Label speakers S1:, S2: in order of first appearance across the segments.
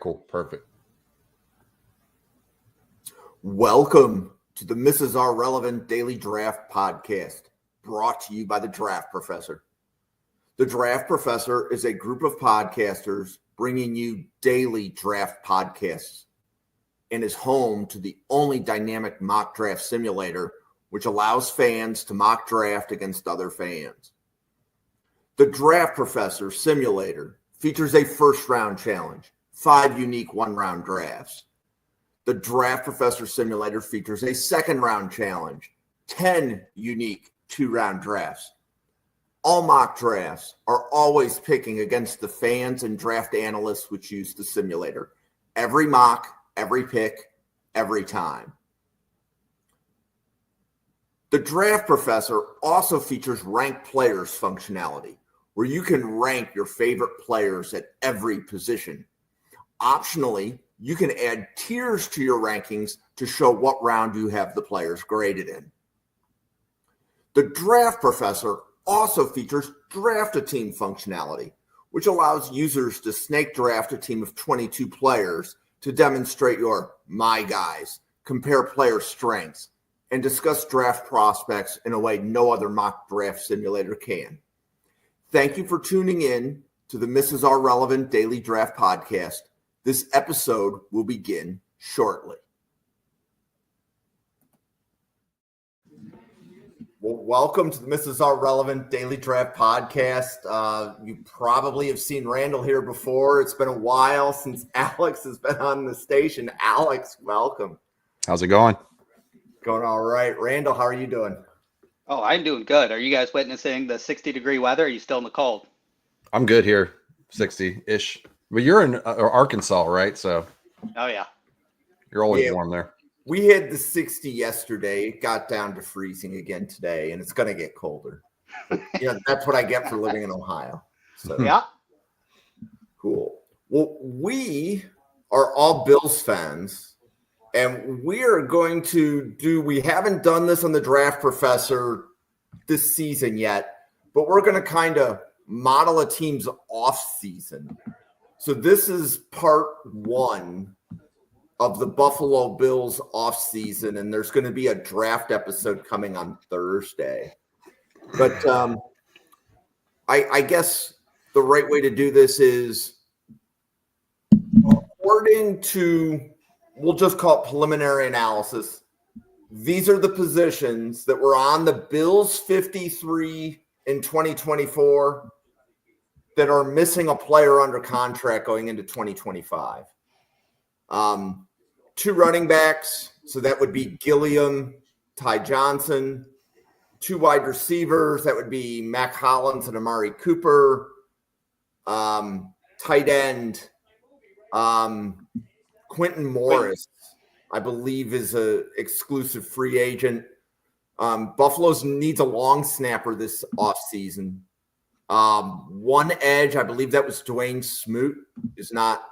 S1: cool. Perfect.
S2: Welcome to the Mrs. R Relevant Daily Draft Podcast, brought to you by the Draft Professor. The Draft Professor is a group of podcasters bringing you daily draft podcasts and is home to the only dynamic mock draft simulator which allows fans to mock draft against other fans. The Draft Professor Simulator features a first-round challenge, 5 unique one-round drafts. The Draft Professor Simulator features a second-round challenge, 10 unique 2-round drafts. All mock drafts are always picking against the fans and draft analysts which use the simulator. Every mock, every pick, every time. The Draft Professor also features ranked players functionality, where you can rank your favorite players at every position. Optionally, you can add tiers to your rankings to show what round you have the players graded in. The Draft Professor also features Draft a Team functionality, which allows users to snake draft a team of 22 players to demonstrate your my guys, compare player strengths, and discuss draft prospects in a way no other mock draft simulator can. Thank you for tuning in to the Mrs. R Relevant Daily Draft Podcast. This episode will begin shortly. Well, welcome to the Mrs. R Relevant Daily Draft Podcast. You probably have seen Randall here before. It's been a while since Alex has been on the station. Alex, welcome.
S1: How's it going?
S2: Going all right. Randall, how are you doing?
S3: Oh, I'm doing good. Are you guys witnessing the 60-degree weather? Or are you still in the cold?
S1: I'm good here, 60-ish. But you're in Arkansas, right? So,
S3: oh yeah,
S1: you're always warm there.
S2: We had the 60 yesterday. It got down to freezing again today, and it's going to get colder. But, that's what I get for living in Ohio. So
S3: yeah,
S2: cool. Well, we are all Bills fans. And we are going to we haven't done this on the Draft Professor this season yet, but we're going to kind of model a team's off season. So this is part 1 of the Buffalo Bills off season, and there's going to be a draft episode coming on Thursday. But I guess the right way to do this is according to, we'll just call it preliminary analysis. These are the positions that were on the Bills 53 in 2024 that are missing a player under contract going into 2025. 2 running backs, so that would be Gilliam, Ty Johnson. 2 wide receivers, that would be Mac Hollins and Amari Cooper. Tight end, Quentin Morris, I believe, is a exclusive free agent. Buffalo's needs a long snapper this offseason. 1 edge, I believe that was Dwayne Smoot, is not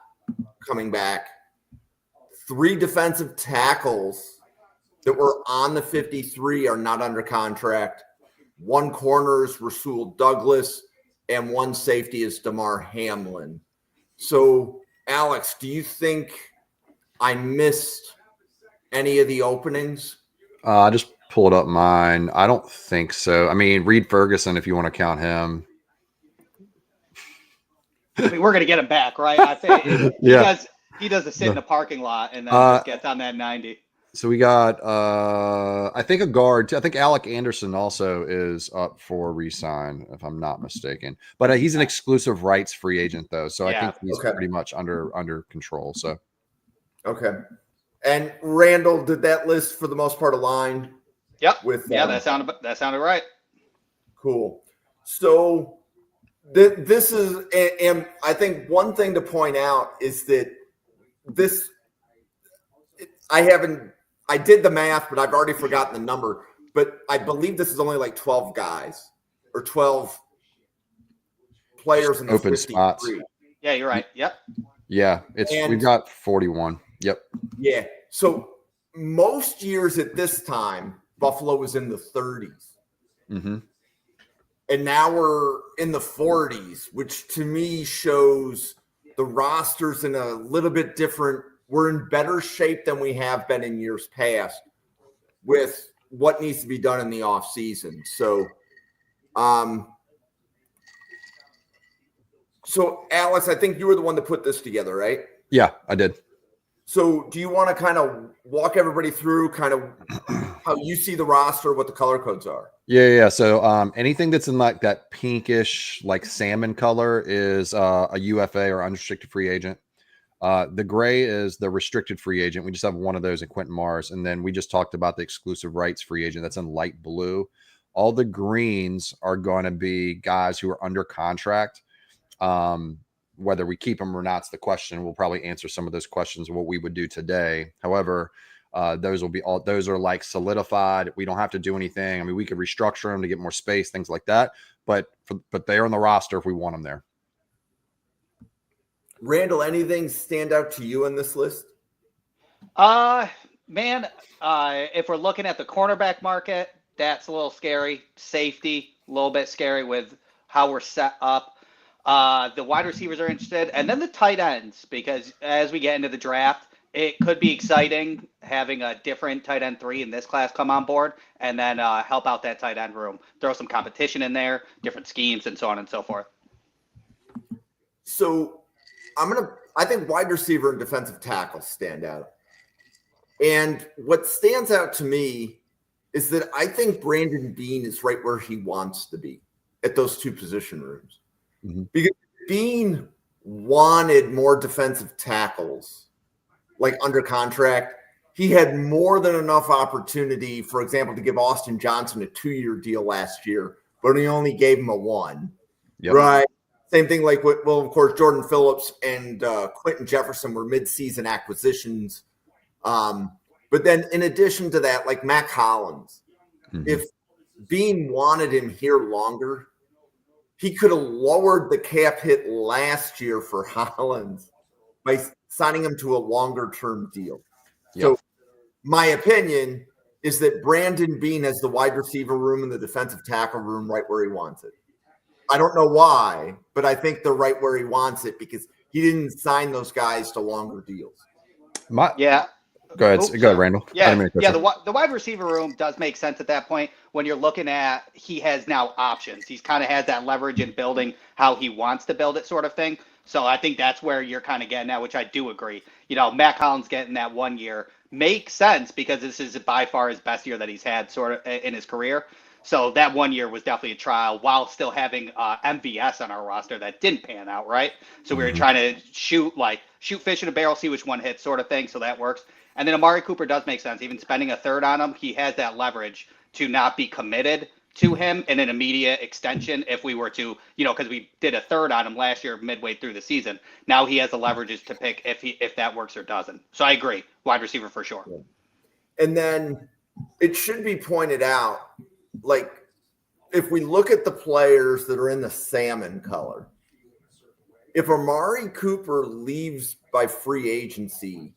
S2: coming back. 3 defensive tackles that were on the 53 are not under contract. 1 corner is Rasul Douglas, and 1 safety is Damar Hamlin. So, Alex, do you think I missed any of the openings?
S1: I just pulled up mine. I don't think so. I mean, Reed Ferguson, if you want to count him.
S3: I mean, we're gonna get him back, right? I think he does the sit in the parking lot and then just gets on that 90.
S1: So we got, I think a guard. I think Alec Anderson also is up for re-sign, if I'm not mistaken. But he's an exclusive rights free agent, though. So I think he's pretty much under control. So,
S2: okay. And Randall, did that list for the most part align?
S3: Yep. That sounded right.
S2: Cool. So this is, and I think one thing to point out is that I did the math, but I've already forgotten the number. But I believe this is only like 12 guys or 12 players in the
S1: open
S2: 53.
S1: spots.
S3: Yeah, you're right. Yep.
S1: Yeah, we've got 41. Yep.
S2: Yeah. So most years at this time, Buffalo was in the 30s.
S1: Mm-hmm.
S2: And now we're in the 40s, which to me shows the roster's in a little bit different. We're in better shape than we have been in years past with what needs to be done in the off season. So, Alex, I think you were the one to put this together, right?
S1: Yeah, I did.
S2: So do you want to kind of walk everybody through kind of how you see the roster, what the color codes are?
S1: Yeah. So anything that's in like that pinkish, like salmon color is a UFA or unrestricted free agent. The gray is the restricted free agent. We just have one of those in Quentin Mars. And then we just talked about the exclusive rights free agent. That's in light blue. All the greens are going to be guys who are under contract. Whether we keep them or not is the question. We'll probably answer some of those questions, what we would do today. However, those are like solidified. We don't have to do anything. I mean, we could restructure them to get more space, things like that. But they're on the roster if we want them there.
S2: Randall, anything stand out to you in this list?
S3: Man, if we're looking at the cornerback market, that's a little scary. Safety, a little bit scary with how we're set up. The wide receivers are interested, and then the tight ends, because as we get into the draft, it could be exciting having a different tight end 3 in this class come on board and then help out that tight end room, throw some competition in there, different schemes, and so on and so forth.
S2: So I think wide receiver and defensive tackle stand out. And what stands out to me is that I think Brandon Beane is right where he wants to be at those 2 position rooms. Mm-hmm. Because Beane wanted more defensive tackles, like under contract. He had more than enough opportunity, for example, to give Austin Johnson a 2-year deal last year, but he only gave him a 1. Yep. Right. Same thing like of course, Jordan Phillips and Quentin Jefferson were mid-season acquisitions. But then in addition to that, like Mac Hollins, if Beane wanted him here longer, he could have lowered the cap hit last year for Hollins by signing him to a longer-term deal. Yep. So my opinion is that Brandon Beane has the wide receiver room and the defensive tackle room right where he wants it. I don't know why, but I think they're right where he wants it because he didn't sign those guys to longer deals.
S1: Go ahead, Randall.
S3: The wide receiver room does make sense at that point when you're looking at he has now options. He's kind of has that leverage in building how he wants to build it sort of thing. So I think that's where you're kind of getting at, which I do agree. Mac Hollins getting that 1 year makes sense because this is by far his best year that he's had sort of in his career. So that 1 year was definitely a trial while still having MVS on our roster that didn't pan out, right? So we were trying to shoot fish in a barrel, see which one hits sort of thing. So that works. And then Amari Cooper does make sense. Even spending a 3rd on him, he has that leverage to not be committed to him in an immediate extension if we were to, because we did a 3rd on him last year midway through the season. Now he has the leverages to pick if that works or doesn't. So I agree. Wide receiver for sure.
S2: And then it should be pointed out, like, if we look at the players that are in the salmon color, if Amari Cooper leaves by free agency,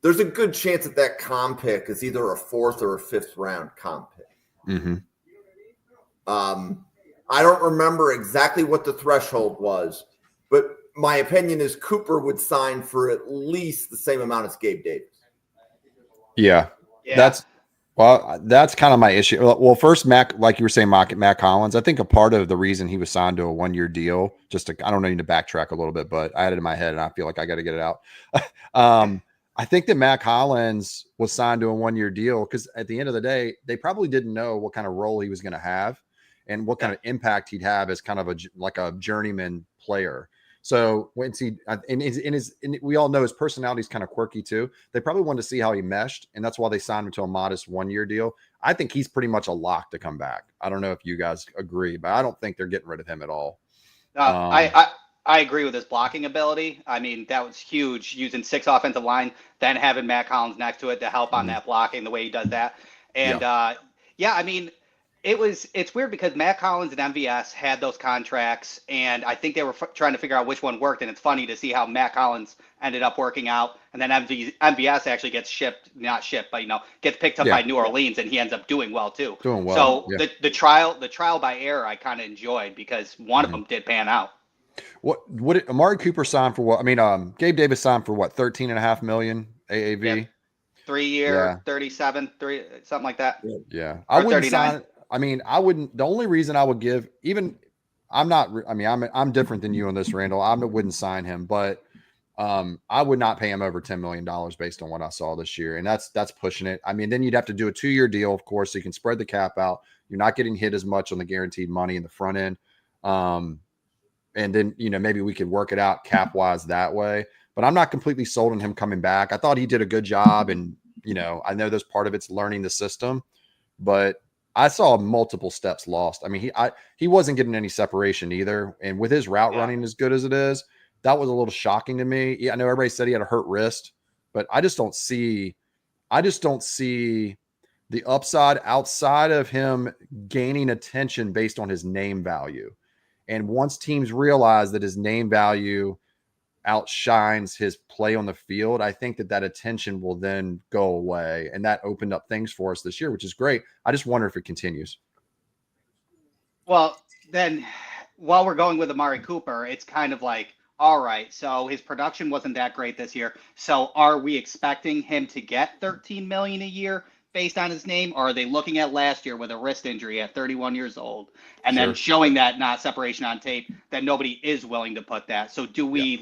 S2: there's a good chance that comp pick is either a 4th or a 5th round comp pick. Mm-hmm. I don't remember exactly what the threshold was, but my opinion is Cooper would sign for at least the same amount as Gabe Davis.
S1: Yeah. That's kind of my issue. Well, first, Mac, like you were saying, Mac Hollins, I think a part of the reason he was signed to a 1-year deal, I don't need to backtrack a little bit, but I had it in my head and I feel like I got to get it out. I think that Mac Hollins was signed to a 1-year deal because at the end of the day, they probably didn't know what kind of role he was going to have and what kind of impact he'd have as kind of a journeyman player. So once we all know his personality is kind of quirky too. They probably wanted to see how he meshed, and that's why they signed him to a modest 1-year deal. I think he's pretty much a lock to come back. I don't know if you guys agree, but I don't think they're getting rid of him at all.
S3: I agree with his blocking ability. I mean, that was huge, using 6 offensive line, then having Mac Hollins next to it to help on that blocking, the way he does that. And I mean, it's weird because Mac Hollins and MVS had those contracts, and I think they were trying to figure out which one worked. And it's funny to see how Mac Hollins ended up working out, and then MVS actually gets gets picked up by New Orleans, and he ends up doing well too.
S1: So
S3: the trial by error I kind of enjoyed because one of them did pan out.
S1: What would Amari Cooper signed for what? I mean, Gabe Davis signed for what, 13.5 million AAV?
S3: Yep. 3 year, 37, something like that.
S1: Yeah. I
S3: Or
S1: wouldn't
S3: 39.
S1: sign. I mean, I wouldn't. The only reason I would give, even I'm not. I mean, I'm different than you on this, Randall. I wouldn't sign him, but I would not pay him over $10 million based on what I saw this year, and that's pushing it. I mean, then you'd have to do a 2-year deal, of course, so you can spread the cap out. You're not getting hit as much on the guaranteed money in the front end, and then maybe we could work it out cap wise that way. But I'm not completely sold on him coming back. I thought he did a good job, and I know there's part of it's learning the system, but I saw multiple steps lost. I mean, he wasn't getting any separation either, and with his route running as good as it is, that was a little shocking to me. Yeah, I know everybody said he had a hurt wrist, but I just don't see the upside outside of him gaining attention based on his name value. And once teams realize that his name value outshines his play on the field, I think that attention will then go away. And that opened up things for us this year, which is great. I just wonder if it continues.
S3: Well, then while we're going with Amari Cooper, it's kind of like, all right, so his production wasn't that great this year. So are we expecting him to get $13 million a year based on his name, or are they looking at last year with a wrist injury at 31 years old and then showing that not separation on tape, that nobody is willing to put that? So do we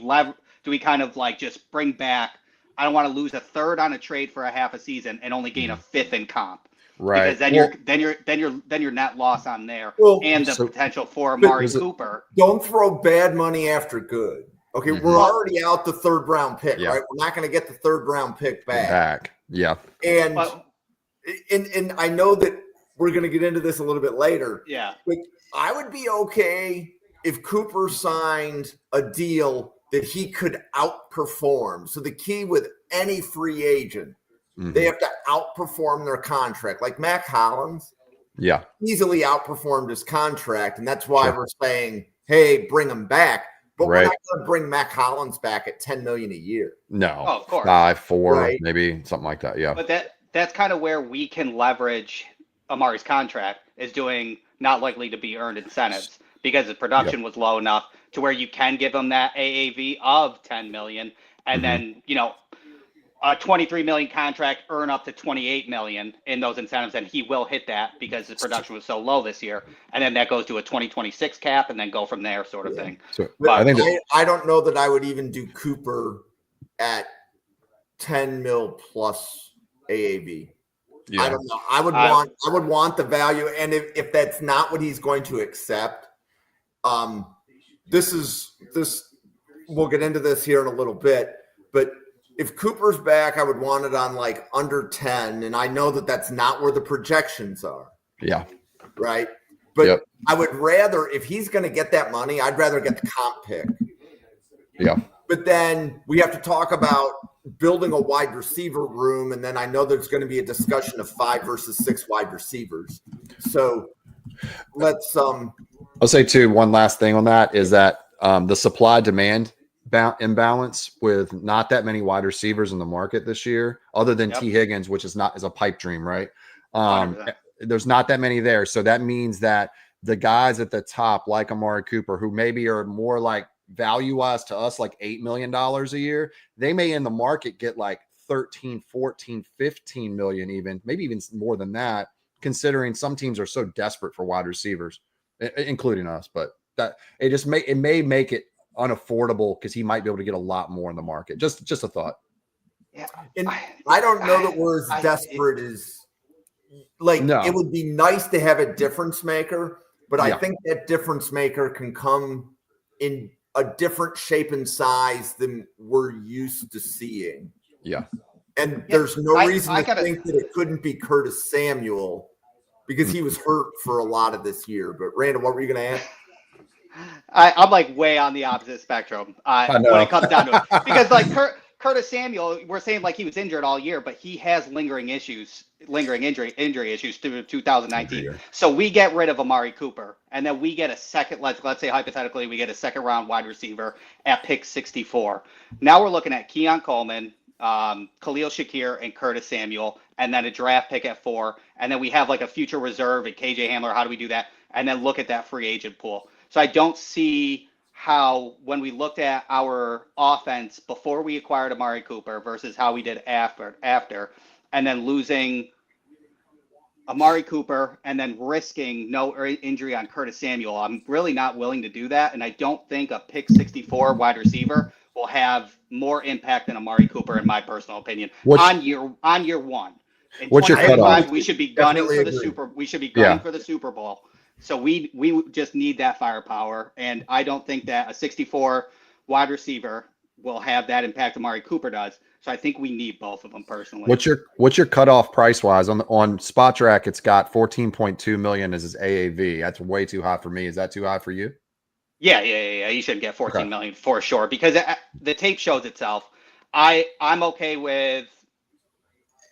S3: kind of like just bring back, I don't want to lose a third on a trade for a half a season and only gain a fifth in comp.
S1: Right.
S3: Because then you're net loss on there, and the potential for Amari Cooper.
S2: Don't throw bad money after good. Okay, we're already out the third round pick, right? We're not going to get the third round pick back.
S1: Yeah.
S2: And I know that we're going to get into this a little bit later.
S3: Yeah.
S2: But I would be okay if Cooper signed a deal that he could outperform. So the key with any free agent, they have to outperform their contract. Like Mac Hollins, easily outperformed his contract, and that's why we're saying, hey, bring him back. But we're not going to bring Mac Hollins back at $10 million a year.
S1: No,
S3: of course,
S1: 5, 4, maybe something like that. Yeah,
S3: but that's kind of where we can leverage Amari's contract, is doing not likely to be earned incentives, because his production was low enough to where you can give him that AAV of $10 million, and then a $23 million contract, earn up to $28 million in those incentives, and he will hit that because his production was so low this year. And then that goes to a 2026 cap, and then go from there, sort of thing.
S1: So,
S2: but I don't know that I would even do Cooper at 10 mil plus AAV. Yeah. I don't know. I would want the value, and if that's not what he's going to accept, this we'll get into this here in a little bit, but if Cooper's back, I would want it on like under 10. And I know that that's not where the projections are.
S1: Yeah.
S2: Right. But I would rather, if he's going to get that money, I'd rather get the comp pick.
S1: Yeah.
S2: But then we have to talk about building a wide receiver room. And then I know there's going to be a discussion of 5 versus 6 wide receivers. So let's,
S1: I'll say too, one last thing on that is that the supply demand imbalance with not that many wide receivers in the market this year, other than T. Higgins, which is a pipe dream, right? There's not that many there. So that means that the guys at the top, like Amari Cooper, who maybe are more like value-wise to us, like $8 million a year, they may in the market get like 13, 14, 15 million, even maybe even more than that, considering some teams are so desperate for wide receivers, including us. But that it may make it unaffordable because he might be able to get a lot more in the market. Just a thought.
S2: Yeah, and I don't know that we're as desperate as it would be nice to have a difference maker, but I think that difference maker can come in a different shape and size than we're used to seeing.
S1: Yeah,
S2: and there's no reason to think that it couldn't be Curtis Samuel because he was hurt for a lot of this year. But Randall, what were you going to add?
S3: I'm like way on the opposite spectrum when it comes down to it, because like Curtis Samuel, we're saying like he was injured all year, but he has lingering injury issues through 2019. So we get rid of Amari Cooper, and then we get a second. Let's say hypothetically we get a second round wide receiver at pick 64. Now we're looking at Keon Coleman, Khalil Shakir, and Curtis Samuel, and then a draft pick at 4, and then we have like a future reserve and KJ Hamler. How do we do that? And then look at that free agent pool. So I don't see how when we looked at our offense before we acquired Amari Cooper versus how we did after, and then losing Amari Cooper and then risking no injury on Curtis Samuel. I'm really not willing to do that, and I don't think a pick 64 wide receiver will have more impact than Amari Cooper, in my personal opinion, on year one. In
S1: What's your cutoff?
S3: We should be gunning for the We should be gunning for the Super Bowl. So we just need that firepower, and I don't think that a 64 wide receiver will have that impact Amari Cooper does. So I think we need both of them personally.
S1: What's your cutoff price wise on Spot Track? It's got 14.2 million as his AAV. That's way too high for me. Is that too high for you?
S3: Yeah. You should get 14 million for sure, because the tape shows itself. I'm okay with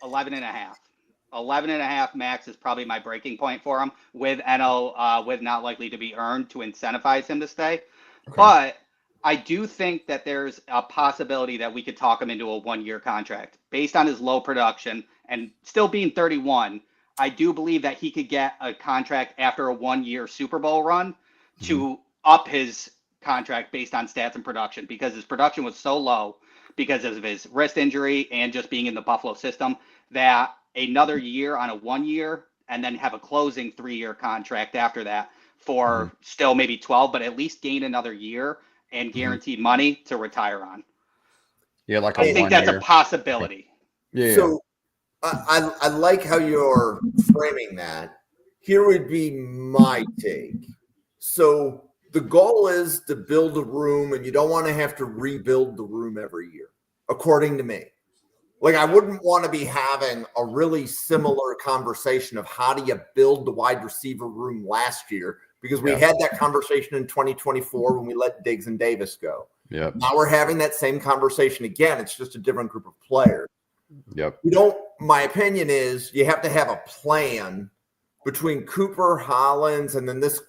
S3: 11 and a half. 11 and a half max is probably my breaking point for him, with NL with not likely to be earned to incentivize him to stay. Okay. But I do think that there's a possibility that we could talk him into a 1-year contract based on his low production and still being 31. I do believe that he could get a contract after a 1-year Super Bowl run to up his contract based on stats and production, because his production was so low because of his wrist injury and just being in the Buffalo system, that another year on a 1-year and then have a closing 3-year contract after that for still maybe 12, but at least gain another year and guaranteed money to retire on.
S1: Yeah, like
S3: I think that's a possibility.
S2: Yeah. So I like how you're framing that. Here would be my take. So the goal is to build a room, and you don't want to have to rebuild the room every year, according to me. Like, I wouldn't want to be having a really similar conversation of how do you build the wide receiver room last year, because we had that conversation in 2024 when we let Diggs and Davis go.
S1: Yep.
S2: Now we're having that same conversation again. It's just a different group of players.
S1: Yep.
S2: My opinion is you have to have a plan between Cooper, Hollins, and then this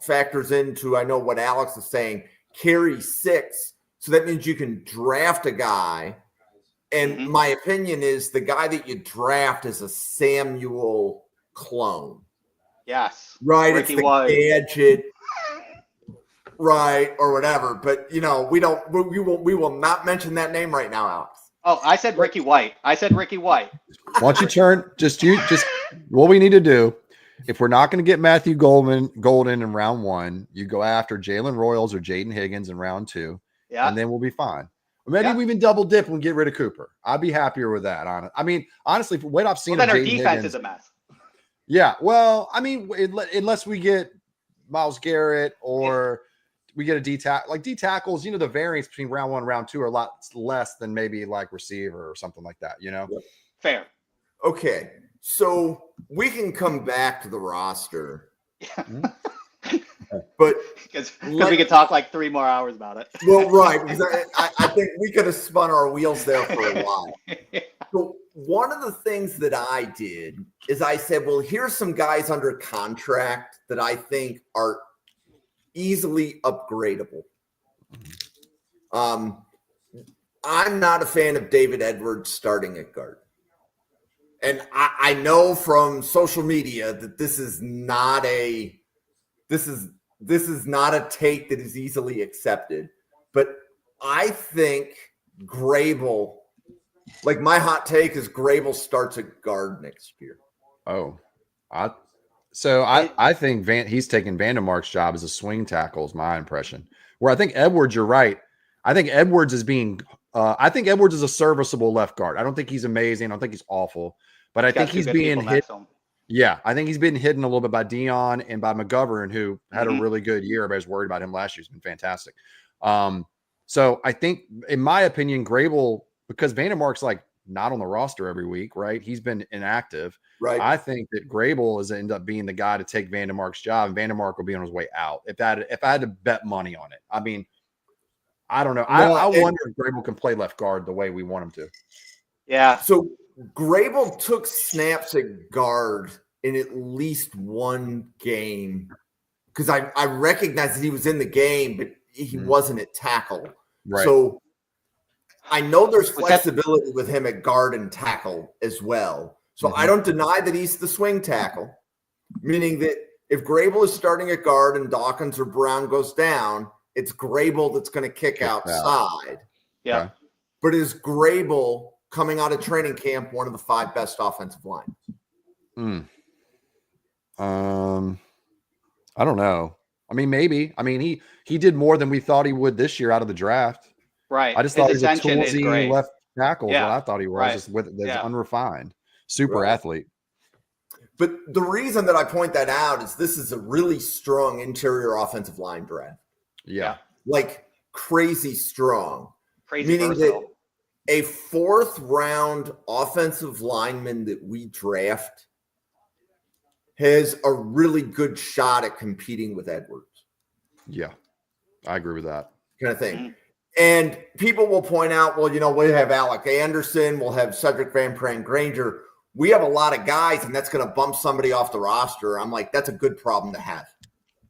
S2: factors into, I know what Alex is saying, carry 6. So that means you can draft a guy. And my opinion is the guy that you draft is a Samuel clone.
S3: Yes.
S2: Right. Ricky it's the White. Gadget. Right. Or whatever. But, we will not mention that name right now, Alex.
S3: Oh, I said Ricky White. Why
S1: don't you turn just what we need to do, if we're not going to get Matthew Golden in round 1, you go after Jalen Royals or Jaden Higgins in round 2. Yeah. And then we'll be fine. Or maybe we even double dip and get rid of Cooper. I'd be happier with that. Honestly, from what I've seen,
S3: then our defense is a mess.
S1: Yeah, well, unless we get Myles Garrett or we get a D tackles, the variance between round 1 and round 2 are a lot less than maybe like receiver or something like that,
S3: Fair.
S2: Okay, so we can come back to the roster.
S3: Yeah.
S2: But
S3: because we could talk like 3 more hours about it.
S2: Well, right. Because I think we could have spun our wheels there for a while. So one of the things that I did is I said, well, here's some guys under contract that I think are easily upgradable. I'm not a fan of David Edwards starting at guard. And I know from social media that this is not a take that is easily accepted. But I think Grable, like my hot take is Grable starts at guard next year.
S1: Oh, I think he's taking Vandermark's job as a swing tackle is my impression. Where I think Edwards, you're right. I think Edwards is a serviceable left guard. I don't think he's amazing. I don't think he's awful, but I think he's being hit. Yeah, I think he's been hidden a little bit by Dion and by McGovern, who had a really good year. Everybody's worried about him last year. He's been fantastic. So I think, in my opinion, Grable, because Vandermark's like not on the roster every week, right? He's been inactive. Right. I think that Grable is end up being the guy to take Vandermark's job, and Vandermark will be on his way out. If I had to bet money on it, I don't know. I wonder if Grable can play left guard the way we want him to.
S3: Yeah.
S2: So Grable took snaps at guard in at least one game, because I recognize that he was in the game, but he wasn't at tackle.
S1: Right.
S2: So I know there's flexibility with him at guard and tackle as well. So I don't deny that he's the swing tackle, meaning that if Grable is starting at guard and Dawkins or Brown goes down, it's Grable that's going to kick outside.
S3: Yeah.
S1: Okay.
S2: But is Grable coming out of training camp one of the 5 best offensive lines?
S1: I don't know. I mean, maybe. I mean, he did more than we thought he would this year out of the draft.
S3: Right.
S1: I just
S3: His
S1: thought he was a
S3: ascension is
S1: toolsy
S3: great.
S1: left tackle is
S3: Yeah.
S1: what I thought he was,
S3: Right.
S1: just with this
S3: Yeah.
S1: unrefined super
S2: Right.
S1: athlete.
S2: But the reason that I point that out is this is a really strong interior offensive line draft.
S1: Yeah.
S2: Like crazy strong.
S3: Crazy
S2: Meaning
S3: versatile.
S2: that a 4th round offensive lineman that we draft has a really good shot at competing with Edwards.
S1: Yeah. I agree with that.
S2: Kind of thing.
S3: Mm-hmm.
S2: And people will point out, well, we have Alec Anderson, we'll have Cedric Van Pran Granger. We have a lot of guys, and that's going to bump somebody off the roster. I'm like, that's a good problem to have.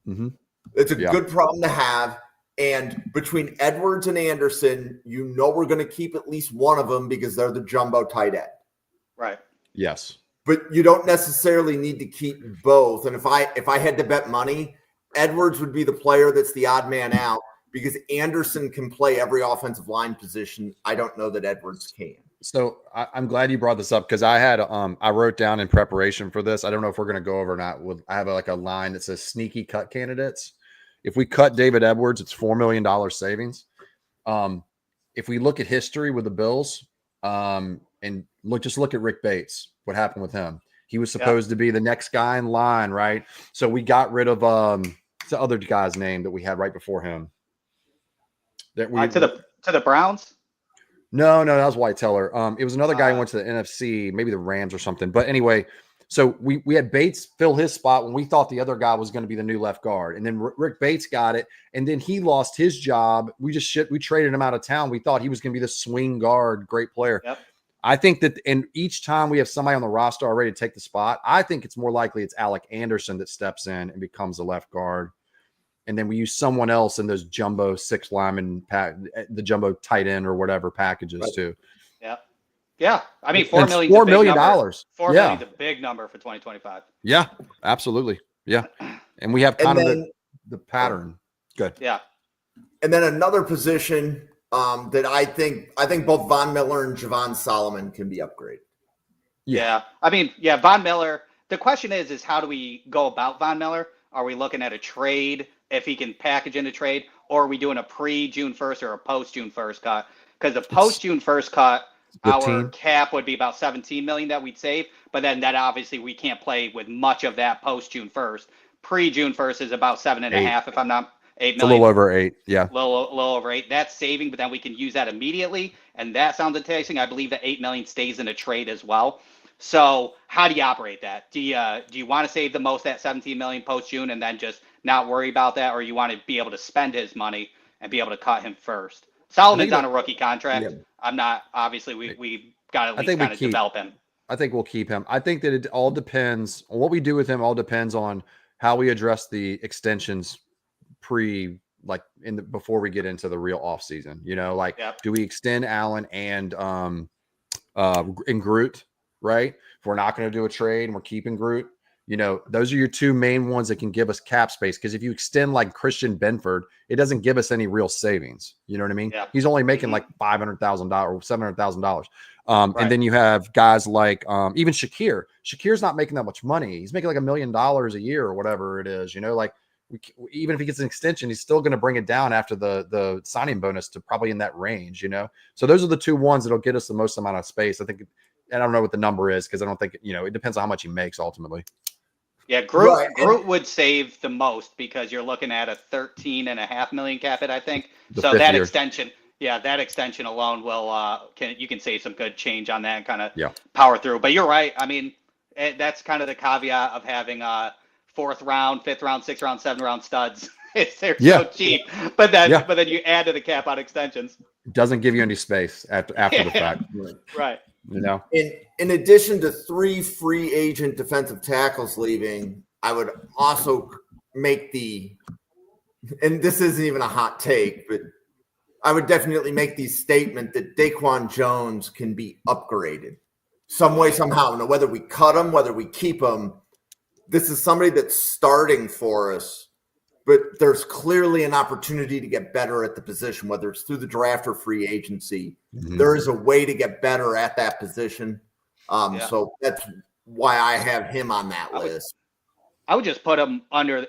S1: Mm-hmm.
S2: It's a good problem to have. And between Edwards and Anderson, we're going to keep at least one of them because they're the jumbo tight end.
S3: Right.
S1: Yes.
S2: But you don't necessarily need to keep both. And if I had to bet money, Edwards would be the player that's the odd man out because Anderson can play every offensive line position. I don't know that Edwards can.
S1: So I'm glad you brought this up because I had I wrote down in preparation for this. I don't know if we're going to go over or not. I have a line that says sneaky cut candidates. If we cut David Edwards, it's $4 million savings. If we look at history with the Bills, and look at Rick Bates, what happened with him? He was supposed to be the next guy in line, right? So we got rid of the other guy's name that we had right before him. That we
S3: to the Browns.
S1: No, that was White Teller. It was another guy who went to the NFC, maybe the Rams or something. But anyway, so we had Bates fill his spot when we thought the other guy was going to be the new left guard. And then Rick Bates got it. And then he lost his job. We traded him out of town. We thought he was going to be the swing guard, great player.
S3: Yep.
S1: I think that, and each time we have somebody on the roster already to take the spot, I think it's more likely it's Alec Anderson that steps in and becomes the left guard. And then we use someone else in those jumbo 6 lineman the jumbo tight end or whatever packages too.
S3: Yeah. Yeah. I mean, $4 million.
S1: $4 million.
S3: $4 million is a big number for 2025.
S1: Yeah, absolutely. Yeah. And we have kind of the pattern. Good.
S3: Yeah.
S2: And then another position that I think both Von Miller and Javon Solomon can be upgraded.
S3: Yeah. I mean, Von Miller. The question is how do we go about Von Miller? Are we looking at a trade if he can package in a trade, or are we doing a pre-June 1st or a post-June 1st cut? Because the post-June 1st cut, 15. Our cap would be about $17 million that we'd save, but then that obviously we can't play with much of that post-June 1st. Pre-June 1st is about 7.5, if I'm not 8 million.
S1: It's a little over 8, yeah.
S3: A little over 8. That's saving, but then we can use that immediately, and that sounds enticing. I believe that 8 million stays in a trade as well. So how do you operate that? Do you want to save the most at 17 million post June and then just not worry about that, or you want to be able to spend his money and be able to cut him first? Solomon's on a rookie contract. Yeah. I'm not. Obviously, we got to at least kind of develop him.
S1: I think we'll keep him. I think that it all depends on what we do with him. All depends on how we address the extensions before we get into the real off season. Do we extend Allen and Groot? Right? If we're not going to do a trade and we're keeping Groot, those are your 2 main ones that can give us cap space. Because if you extend like Christian Benford, it doesn't give us any real savings. You know what I mean? Yeah. He's only making like $500,000 or $700,000. Right. And then you have guys like even Shakir. Shakir's not making that much money. He's making like $1 million a year or whatever it is. Even if he gets an extension, he's still going to bring it down after the signing bonus to probably in that range. So those are the 2 ones that'll get us the most amount of space. I think. I don't know what the number is because I don't think it depends on how much he makes ultimately. Yeah,
S3: Groot would save the most because you're looking at a $13.5 million cap hit, I think. So that extension, that extension alone will you can save some good change on that and kind of power through. But you're right. I mean, that's kind of the caveat of having 4th round, 5th round, 6th round, 7th round studs. They're so cheap, but then you add to the cap on extensions.
S1: Doesn't give you any space after the fact.
S3: Right.
S2: In addition to 3 free agent defensive tackles leaving, I would also make and this isn't even a hot take, but I would definitely make the statement that Daquan Jones can be upgraded some way, somehow. Now, whether we cut him, whether we keep him, this is somebody that's starting for us but there's clearly an opportunity to get better at the position, whether it's through the draft or free agency. Mm-hmm. There is a way to get better at that position. So that's why I have him on that list.
S3: I would just put him under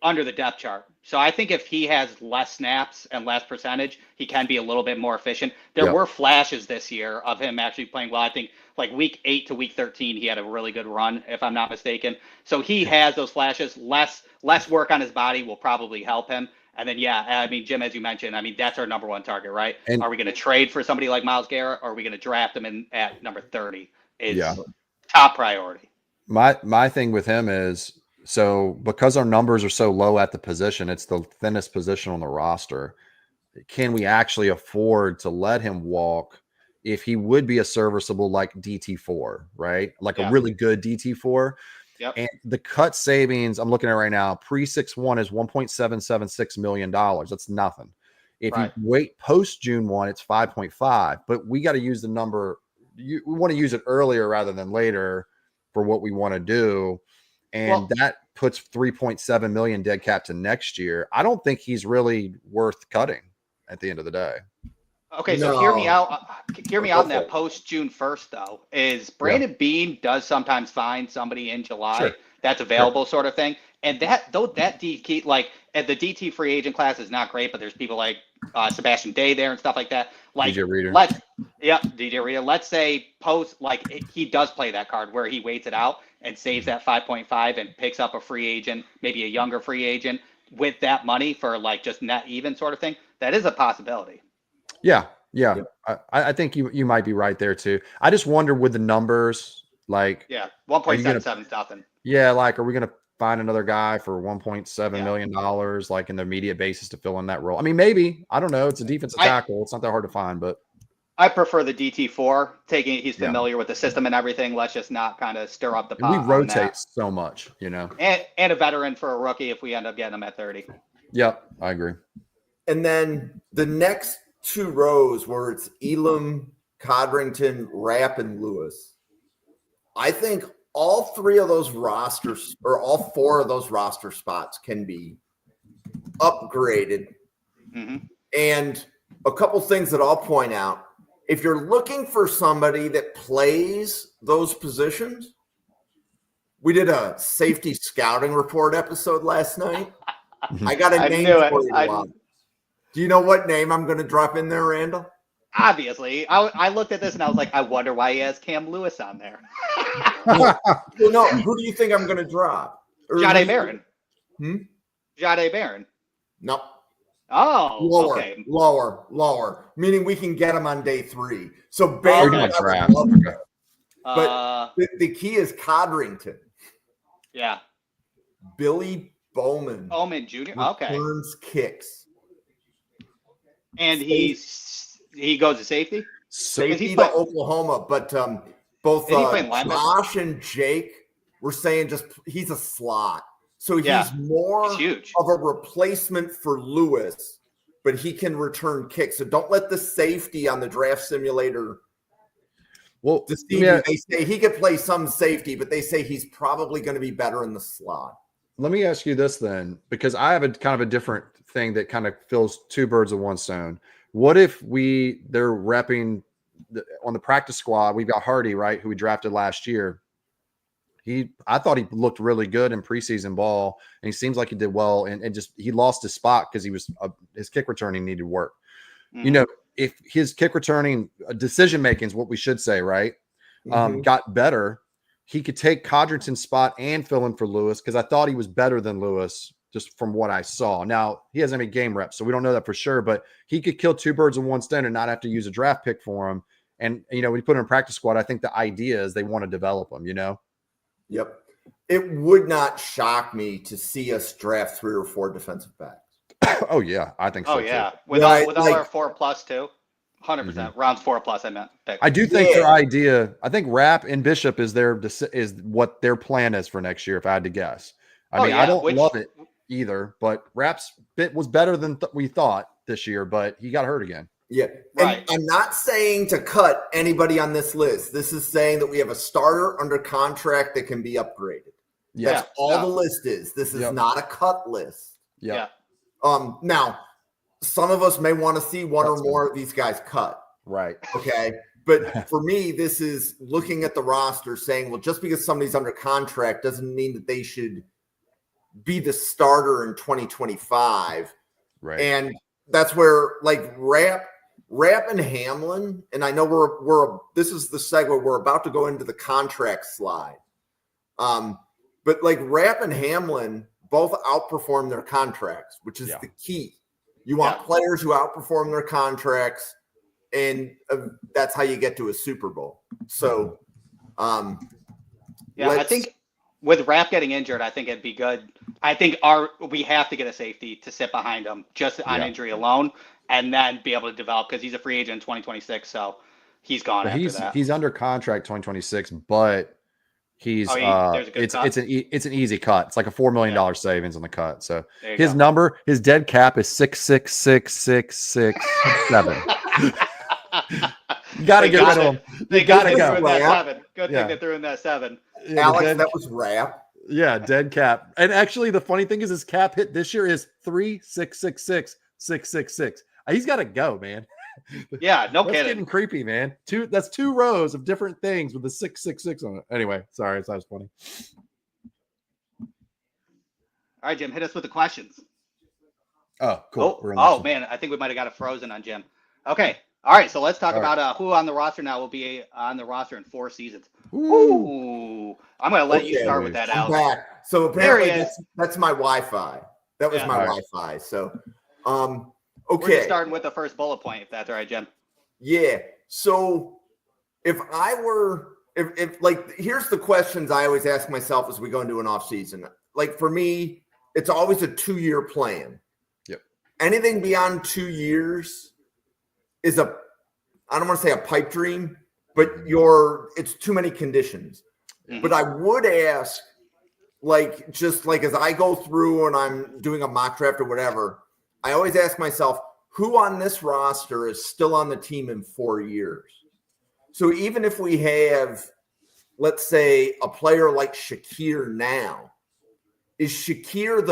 S3: the depth chart. So I think if he has less snaps and less percentage, he can be a little bit more efficient. There were flashes this year of him actually playing well. I think like week 8 to week 13, he had a really good run, if I'm not mistaken. So he has those flashes. Less work on his body will probably help him. And then, I mean, Jim, as you mentioned, I mean, that's our number one target, right? And are we going to trade for somebody like Myles Garrett, or are we going to draft him at number 30? Is top priority.
S1: My thing with him is, so because our numbers are so low at the position, it's the thinnest position on the roster. Can we actually afford to let him walk if he would be a serviceable like DT4, right? Like a really good DT4.
S3: Yep.
S1: And the cut savings I'm looking at right now, pre-6-1 is $1.776 million. That's nothing. If you wait post June 1, it's 5.5. But we got to use the number. We want to use it earlier rather than later for what we want to do. And that puts 3.7 million dead cap to next year. I don't think he's really worth cutting at the end of the day.
S3: Okay, so hear me out. Hear me out on that post June 1st, though. Is Brandon Beane does sometimes find somebody in July that's available, sort of thing. And that DT, like the DT free agent class is not great, but there's people like Sebastian Day there and stuff like that. Like
S1: DJ Reader.
S3: DJ Reader. Let's say post like he does play that card where he waits it out and saves that 5.5 and picks up a free agent, maybe a younger free agent with that money for like just net even sort of thing. That is a possibility.
S1: Yeah. I think you might be right there too. I just wonder with the numbers, like
S3: 1.77 nothing.
S1: Yeah, like are we gonna find another guy for $1.7 million, like in the immediate basis to fill in that role? I mean, maybe. I don't know. It's a defensive tackle. It's not that hard to find, but
S3: I prefer the DT4. He's familiar with the system and everything. Let's just not kind of stir up the pot.
S1: And we rotate so much, you know.
S3: And a veteran for a rookie if we end up getting him at 30.
S1: Yep, I agree.
S2: And then the next two rows where it's Elam, Codrington, Rapp, and Lewis. I think all three of those rosters, or all four of those roster spots, can be upgraded.
S3: Mm-hmm.
S2: And a couple things that I'll point out. If you're looking for somebody that plays those positions, we did a safety scouting report episode last night. I got a name for you. Do you know what name I'm going to drop in there, Randall?
S3: Obviously. I looked at this and I was like, I wonder why he has Cam Lewis on there.
S2: Well, no, who do you think I'm going to drop?
S3: Jahdae Barron. Jahdae Barron.
S2: No.
S3: Oh,
S2: lower,
S3: okay.
S2: Lower. Meaning we can get him on day 3. So Barron, but the key is Codrington.
S3: Yeah.
S2: Billy Bowman.
S3: Bowman Jr. Okay.
S2: Returns kicks.
S3: And he goes to safety?
S2: Safety to Oklahoma, but both Josh and Jake were saying just he's a slot. So he's more of a replacement for Lewis, but he can return kicks. So don't let the safety on the draft simulator deceive you. They say he could play some safety, but they say he's probably going to be better in the slot.
S1: Let me ask you this then, because I have a kind of a different thing that kind of fills two birds with one stone. What if they're repping on the practice squad? We've got Hardy, right, who we drafted last year. I thought he looked really good in preseason ball, and he seems like he did well. And just he lost his spot because his kick returning needed work. Mm-hmm. You know, if his kick returning decision making is what we should say, right, got better, he could take Codrington's spot and fill in for Lewis, because I thought he was better than Lewis just from what I saw. Now, he hasn't any game reps, so we don't know that for sure, but he could kill two birds with one stone and not have to use a draft pick for him. And, you know, when you put him in practice squad, I think the idea is they want to develop him, you know?
S2: Yep. It would not shock me to see us draft 3 or 4 defensive backs.
S1: Oh, yeah. I think so.
S3: Oh, yeah. Too. With all our 4+ too. 100%. Mm-hmm. Rounds 4+, I meant. Pick.
S1: I do think their idea, I think Rapp and Bishop is what their plan is for next year, if I had to guess. I don't love it either, but Rapp's bit was better than we thought this year, but he got hurt again.
S2: Yeah. Right. And I'm not saying to cut anybody on this list. This is saying that we have a starter under contract that can be upgraded. Yeah. That's all the list is. This is not a cut list.
S3: Yeah.
S2: Now, some of us may want to see one or more of these guys cut.
S1: Right.
S2: Okay. But for me, this is looking at the roster saying, well, just because somebody's under contract doesn't mean that they should be the starter in 2025.
S1: Right.
S2: And that's where like Rapp and Hamlin, and I know we're this is the segue. We're about to go into the contract slide. But like Rapp and Hamlin both outperform their contracts, which is the key. You want players who outperform their contracts, and that's how you get to a Super Bowl. So,
S3: I think with Rapp getting injured, I think it'd be good. I think we have to get a safety to sit behind him just on injury alone, and then be able to develop because he's a free agent in 2026, so he's gone after that.
S1: He's under contract 2026, but he's it's an easy cut. It's like a $4 million savings on the cut. So his number, his dead cap is 6666667. You got to get rid of him. You got to go.
S3: Good thing they threw in that 7.
S2: Alex, that was Rapp.
S1: Yeah, dead cap. And actually, the funny thing is his cap hit this year is 3666666. He's got to go, man.
S3: Yeah, no
S1: That's
S3: kidding.
S1: Getting creepy, man. That's 2 rows of different things with the 666 on it. Anyway, sorry, that was funny.
S3: All right, Jim, hit us with the questions.
S1: Oh, cool.
S3: Oh man, I think we might have got it frozen on Jim. Okay. All right, so let's talk about who on the roster now will be on the roster in 4 seasons. Ooh. I'm going to let you start with that, Alex.
S2: Back. So apparently that's my Wi-Fi. That was my Wi-Fi. So, okay.
S3: We're just starting with the first bullet point, if that's all right, Jim.
S2: Yeah. So if here's the questions I always ask myself as we go into an off season. Like for me, it's always a 2-year plan.
S1: Yep.
S2: Anything beyond 2 years is I don't want to say a pipe dream, but it's too many conditions. Mm-hmm. But I would ask, just as I go through and I'm doing a mock draft or whatever, I always ask myself, who on this roster is still on the team in 4 years? So even if we have, let's say, a player like Shakir now, is Shakir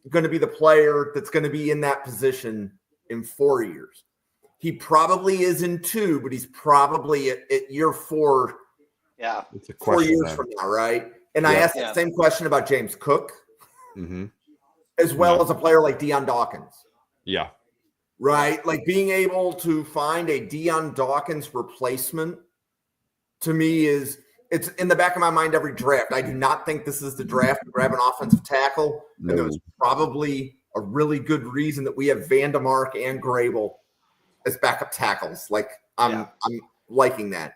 S2: going to be the player that's going to be in that position in 4 years? He probably is in 2, but he's probably at year 4.
S3: Yeah.
S1: It's a
S2: 4 years from now, right? And I asked the same question about James Cook, as well as a player like Deion Dawkins.
S1: Yeah.
S2: Right? Like being able to find a Deion Dawkins replacement to me it's in the back of my mind every draft. I do not think this is the draft to grab an offensive tackle. No. And there was probably a really good reason that we have Vandemark and Grable as backup tackles. Like I'm liking that.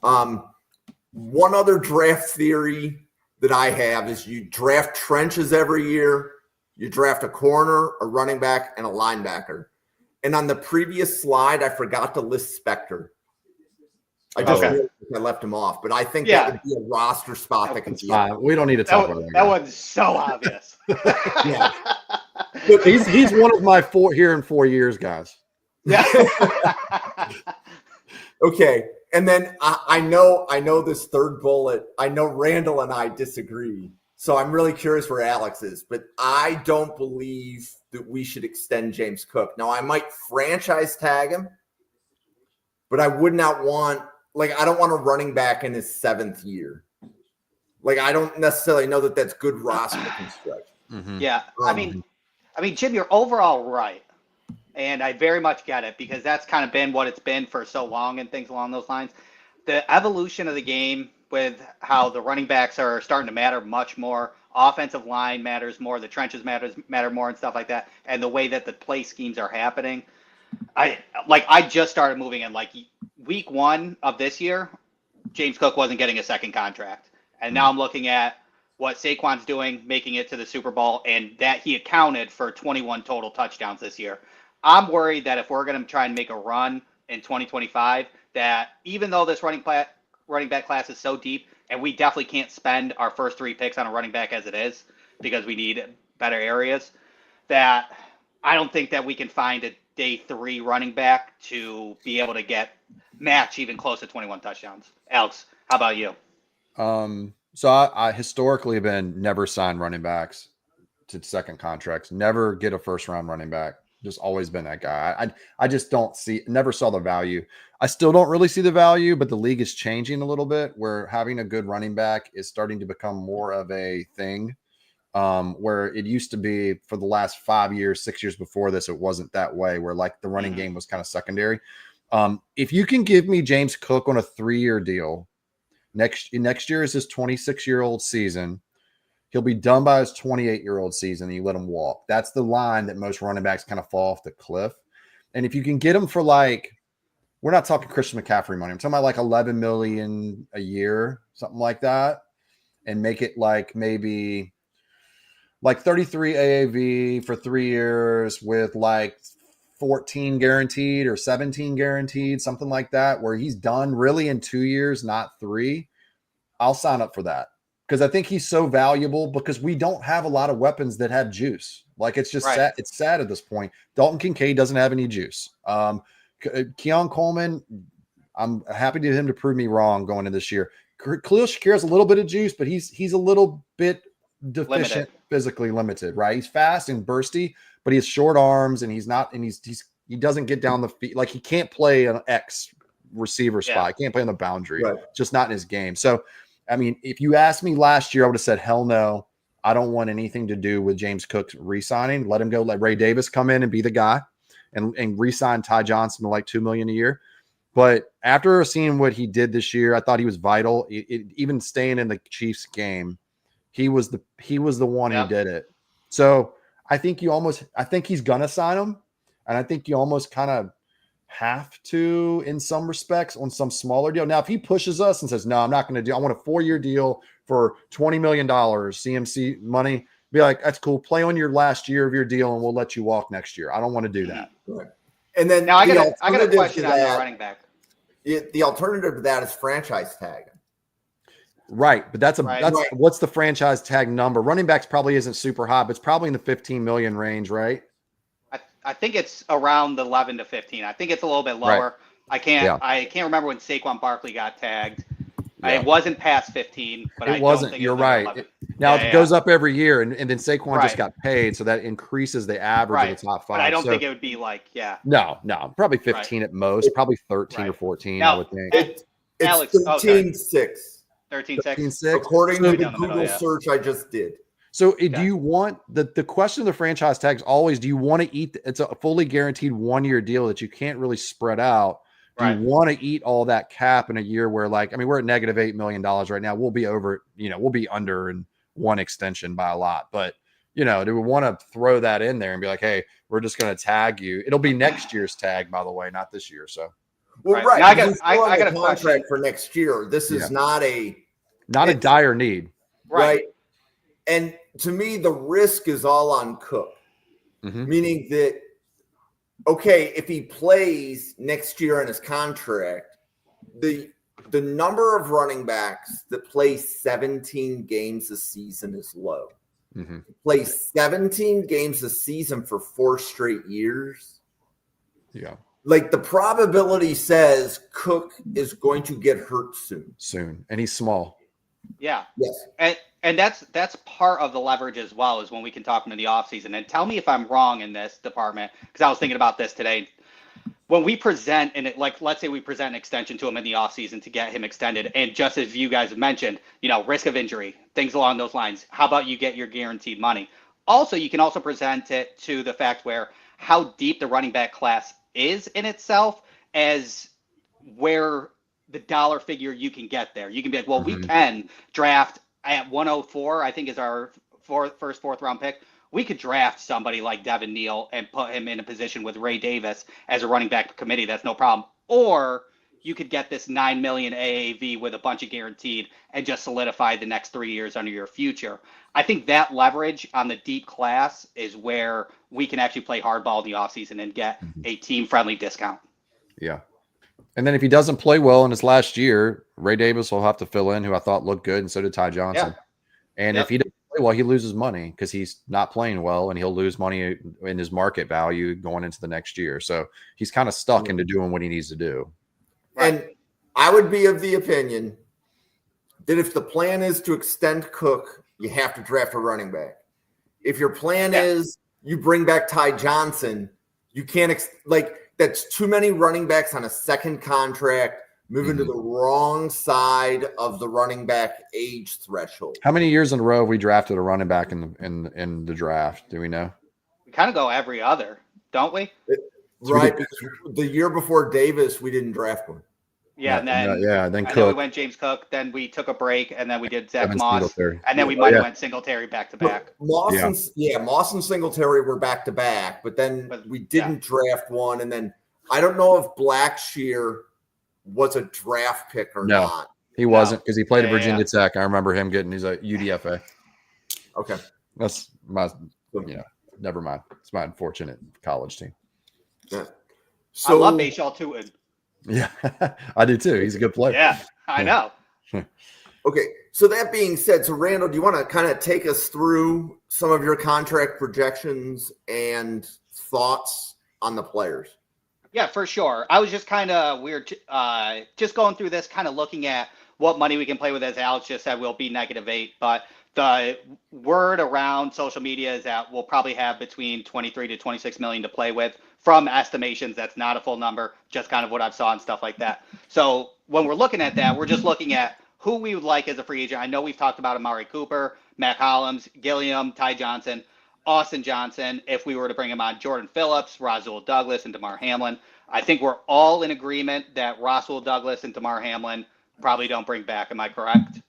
S2: One other draft theory that I have is you draft trenches every year. You draft a corner, a running back, and a linebacker. And on the previous slide, I forgot to list Spectre. I just realized I left him off, but I think that would be a roster spot that can be.
S1: We don't need to talk about that.
S3: That one's so obvious.
S2: Yeah,
S1: he's one of my 4 here in 4 years guys.
S3: Yeah.
S2: Okay, and then I know this third bullet. I know Randall and I disagree, so I'm really curious where Alex is. But I don't believe that we should extend James Cook. Now I might franchise tag him, but I would not want. I don't want a running back in his 7th year. I don't necessarily know that that's good roster construction.
S3: Mm-hmm. Yeah. I mean, Jim, you're overall right. And I very much get it because that's kind of been what it's been for so long and things along those lines. The evolution of the game with how the running backs are starting to matter much more. Offensive line matters more. The trenches matter more and stuff like that. And the way that the play schemes are happening. I just started moving in week 1 of this year, James Cook wasn't getting a second contract. And now I'm looking at what Saquon's doing, making it to the Super Bowl, and that he accounted for 21 total touchdowns this year. I'm worried that if we're going to try and make a run in 2025, that even though this running back class is so deep, and we definitely can't spend our first 3 picks on a running back as it is because we need better areas, that I don't think that we can find a day 3 running back to be able to match even close to 21 touchdowns. Alex, how about you?
S1: So I historically have been never signed running backs to second contracts. Never get a first round running back. Just always been that guy. I just don't see, never saw the value. I still don't really see the value, but the league is changing a little bit where having a good running back is starting to become more of a thing. Where it used to be for the last 5 years, 6 years before this, it wasn't that way, where like the running game was kind of secondary. If you can give me James Cook on a 3-year deal, next year is his 26-year-old season. He'll be done by his 28-year-old season, and you let him walk. That's the line that most running backs kind of fall off the cliff. And if you can get him for like, we're not talking Christian McCaffrey money. I'm talking about like $11 million a year, something like that, and make it like maybe like 33 AAV for 3 years with like 14 guaranteed or 17 guaranteed, something like that, where he's done really in 2 years, not 3. I'll sign up for that. Because I think he's so valuable because we don't have a lot of weapons that have juice. Like it's just sad. It's sad at this point. Dalton Kincaid doesn't have any juice. Keon Coleman, I'm happy to him to prove me wrong going into this year. Khalil Shakir has a little bit of juice, but he's a little bit deficient, physically limited, right? He's fast and bursty, but he has short arms and he doesn't get down the feet. Like he can't play an X receiver spot. He can't play on the boundary. Right. Just not in his game. So I mean, if you asked me last year, I would have said, hell no. I don't want anything to do with James Cook's re-signing. Let him go. Let Ray Davis come in and be the guy and re-sign Ty Johnson to like $2 million a year. But after seeing what he did this year, I thought he was vital. Even staying in the Chiefs game, he was the one who did it. So I think he's going to sign him. And I think you almost kind of have to in some respects on some smaller deal. Now, if he pushes us and says, no, I'm not going to do, I want a 4-year deal for $20 million CMC money, be like, that's cool. Play on your last year of your deal and we'll let you walk next year. I don't want to do that.
S2: Right. And then
S3: now I got a question on the running back.
S2: The alternative to that is franchise tag.
S1: Right. But that's what's the franchise tag number? Running backs probably isn't super high, but it's probably in the 15 million range, right?
S3: I think it's around the 11 to 15. I think it's a little bit lower. Right. I can't remember when Saquon Barkley got tagged. Yeah. It wasn't past 15, but
S1: it wasn't. You're right. It goes up every year, and then Saquon just got paid, so that increases the average of the top 5.
S3: But I don't think it would be like,
S1: No, probably 15 at most, probably 13 or 14.
S3: Now,
S1: I would think.
S2: It's 13.6.
S3: 13.6.
S2: According to the Google search I just did.
S1: So do you want the question of the franchise tags always, do you want to eat, it's a fully guaranteed 1-year deal that you can't really spread out. Do you want to eat all that cap in a year where like, I mean, we're at negative $8 million right now. We'll be over, we'll be under in one extension by a lot, but do we want to throw that in there and be like, hey, we're just going to tag you. It'll be next year's tag, by the way, not this year. So.
S2: Well, right. I got a contract for next year. This is not a
S1: dire need.
S2: Right. And to me, the risk is all on Cook, meaning that, okay, if he plays next year in his contract, the number of running backs that play 17 games a season is low. Play 17 games a season for 4 straight years.
S1: Yeah.
S2: Like the probability says Cook is going to get hurt soon. And
S1: he's small.
S3: Yeah.
S2: Yes.
S3: And that's part of the leverage as well, is when we can talk into the offseason. And tell me if I'm wrong in this department, because I was thinking about this today. When we present, and let's say we present an extension to him in the offseason to get him extended, and just as you guys have mentioned, risk of injury, things along those lines, how about you get your guaranteed money? Also, you can also present it to the fact where how deep the running back class is in itself as where the dollar figure you can get there. You can be like, well, we can draft at 104, I think is our first 4th round pick. We could draft somebody like Devin Neal and put him in a position with Ray Davis as a running back committee. That's no problem. Or you could get this $9 million AAV with a bunch of guaranteed and just solidify the next 3 years under your future. I think that leverage on the deep class is where we can actually play hardball in the offseason and get a team-friendly discount.
S1: Yeah. And then if he doesn't play well in his last year, Ray Davis will have to fill in, who I thought looked good, and so did Ty Johnson. Yeah. And if he doesn't play well, he loses money because he's not playing well, and he'll lose money in his market value going into the next year. So he's kind of stuck into doing what he needs to do.
S2: And I would be of the opinion that if the plan is to extend Cook, you have to draft a running back. If your plan is you bring back Ty Johnson, you can't that's too many running backs on a second contract moving to the wrong side of the running back age threshold.
S1: How many years in a row have we drafted a running back in the draft? Do we know?
S3: We kind of go every other, don't we?
S2: Right, because the year before Davis, we didn't draft one.
S3: Yeah, and then we went James Cook. Then we took a break, and then we did Zach Moss, and then we might have went Singletary back to back.
S2: Moss and Singletary were back to back, but then we didn't draft one, and then I don't know if Blackshear was a draft pick or not.
S1: He wasn't, because he played at Virginia Tech. I remember him he's a UDFA.
S2: Okay,
S1: that's my never mind. It's my unfortunate college team.
S2: Yeah.
S3: So, I love Bashal too.
S1: Yeah, I do too. He's a good player.
S3: Yeah, I know.
S2: Okay, so that being said, so Randall, do you want to kind of take us through some of your contract projections and thoughts on the players?
S3: Yeah, for sure. I was just kind of just going through this, kind of looking at what money we can play with. As Alex just said, we'll be -8, but the word around social media is that we'll probably have between 23 to 26 million to play with. From estimations, that's not a full number, just kind of what I've saw and stuff like that. So when we're looking at that, we're just looking at who we would like as a free agent. I know we've talked about Amari Cooper, Matt Hollins, Gilliam, Ty Johnson, Austin Johnson. If we were to bring him on, Jordan Phillips, Rasul Douglas, and DeMar Hamlin. I think we're all in agreement that Rasul Douglas and DeMar Hamlin probably don't bring back. Am I correct?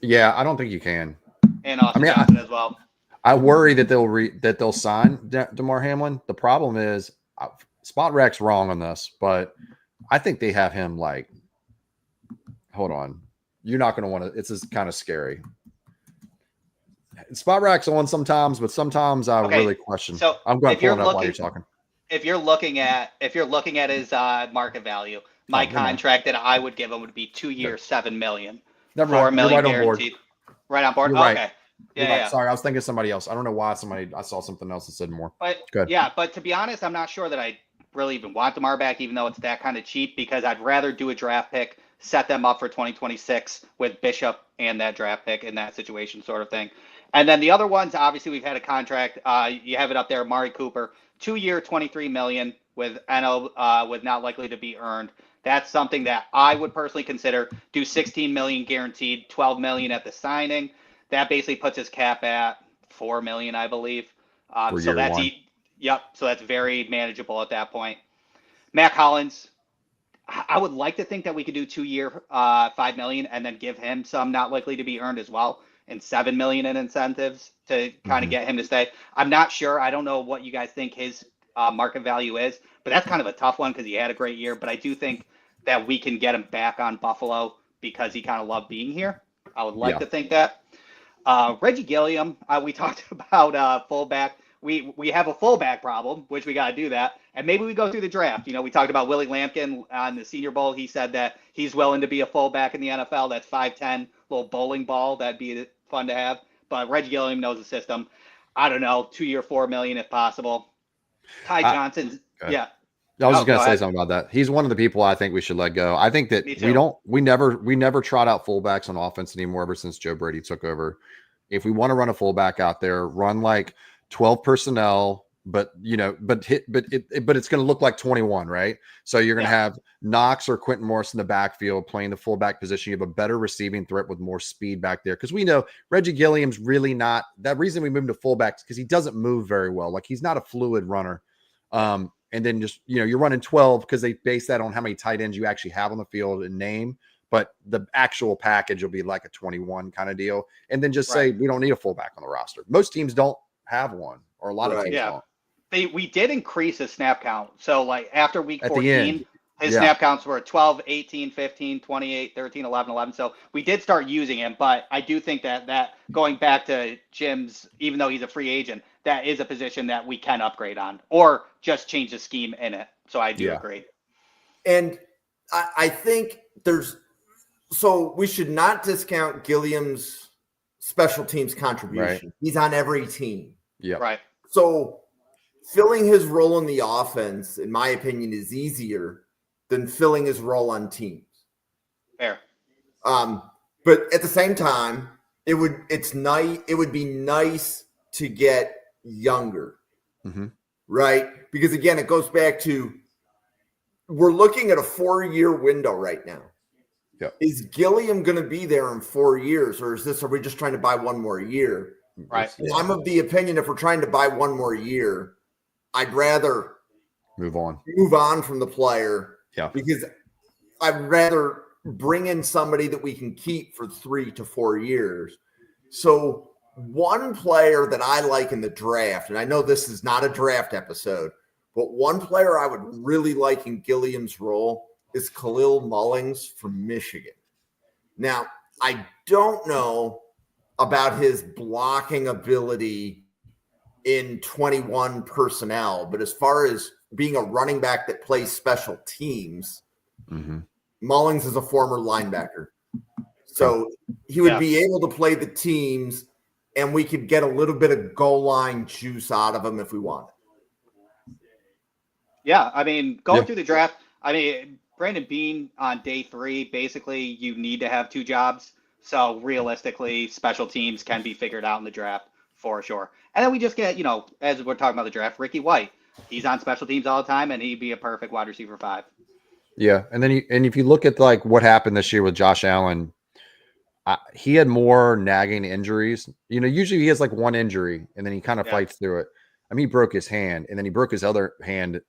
S1: Yeah, I don't think you can.
S3: And Austin Johnson as well.
S1: I worry that they'll sign DeMar Hamlin. The problem is Spot Rack's wrong on this, but I think they have him hold on. You're not going to want to. It's just kind of scary. Spot Rack's on sometimes, but sometimes I really question.
S3: So
S1: I'm going to pull it up while you're talking.
S3: If you're looking at his market value, my contract that I would give him would be 2 years, $7 million, $4 million guaranteed. Right on board.
S1: You're right.
S3: Okay.
S1: Yeah. Sorry, I was thinking somebody else. I don't know why I saw something else that said more.
S3: But but to be honest, I'm not sure that I really even want DeMar back, even though it's that kind of cheap, because I'd rather do a draft pick, set them up for 2026 with Bishop and that draft pick in that situation, sort of thing. And then the other ones, obviously, we've had a contract. You have it up there, Amari Cooper, 2 year, $23 million with with not likely to be earned. That's something that I would personally consider. Do $16 million guaranteed, $12 million at the signing. That basically puts his cap at $4 million, I believe. So that's so that's very manageable at that point. Mac Hollins, I would like to think that we could do 2 year, $5 million, and then give him some not likely to be earned as well, and $7 million in incentives to kind of get him to stay. I'm not sure. I don't know what you guys think his market value is, but that's kind of a tough one because he had a great year. But I do think that we can get him back on Buffalo because he kind of loved being here. I would like to think that. Reggie Gilliam, we talked about fullback. We have a fullback problem, which we got to do that. And maybe we go through the draft. We talked about Willie Lampkin on the Senior Bowl. He said that he's willing to be a fullback in the NFL. That's 5'10", little bowling ball. That'd be fun to have. But Reggie Gilliam knows the system. I don't know, 2 year, $4 million if possible. Ty Johnson,
S1: I was just going to say something about that. He's one of the people I think we should let go. I think that we never trot out fullbacks on offense anymore ever since Joe Brady took over. If we want to run a fullback out there, run like 12 personnel, but it's going to look like 21, right? So you're going to have Knox or Quentin Morris in the backfield playing the fullback position. You have a better receiving threat with more speed back there. Because we know Reggie Gilliam's really not that reason we moved to fullbacks because he doesn't move very well. Like he's not a fluid runner. And then just, you're running 12 because they base that on how many tight ends you actually have on the field and name. But the actual package will be like a 21 kind of deal. And then just say, we don't need a fullback on the roster. Most teams don't have one, or a lot of teams don't.
S3: We did increase his snap count. So like after week 14, his snap counts were 12, 18, 15, 28, 13, 11, 11. So we did start using him. But I do think that going back to Jim's, even though he's a free agent, that is a position that we can upgrade on or just change the scheme in it. So I do agree.
S2: And I think so we should not discount Gilliam's special teams contribution. Right. He's on every team.
S1: Yeah.
S3: Right.
S2: So filling his role in the offense, in my opinion, is easier than filling his role on teams.
S3: Fair.
S2: But at the same time, it would be nice to get younger, right? Because again, it goes back to we're looking at a 4-year window right now.
S1: Yep.
S2: Is Gilliam going to be there in 4 years, or are we just trying to buy one more year?
S3: Right.
S2: I'm of the opinion if we're trying to buy one more year, I'd rather
S1: move on
S2: from the player.
S1: Yeah.
S2: Because I'd rather bring in somebody that we can keep for 3 to 4 years. So one player that I like in the draft, and I know this is not a draft episode, but one player I would really like in Gilliam's role is Khalil Mullings from Michigan. Now, I don't know about his blocking ability in 21 personnel, but as far as being a running back that plays special teams, Mullings is a former linebacker. So he would be able to play the teams, and we could get a little bit of goal line juice out of him if we wanted.
S3: Yeah, I mean, going through the draft, I mean, Brandon Beane on day 3, basically you need to have 2 jobs. So realistically, special teams can be figured out in the draft for sure. And then we just get, as we're talking about the draft, Ricky White. He's on special teams all the time, and he'd be a perfect wide receiver 5.
S1: Yeah, and then if you look at like what happened this year with Josh Allen, he had more nagging injuries. Usually he has like one injury, and then he kind of fights through it. I mean, he broke his hand, and then he broke his other hand.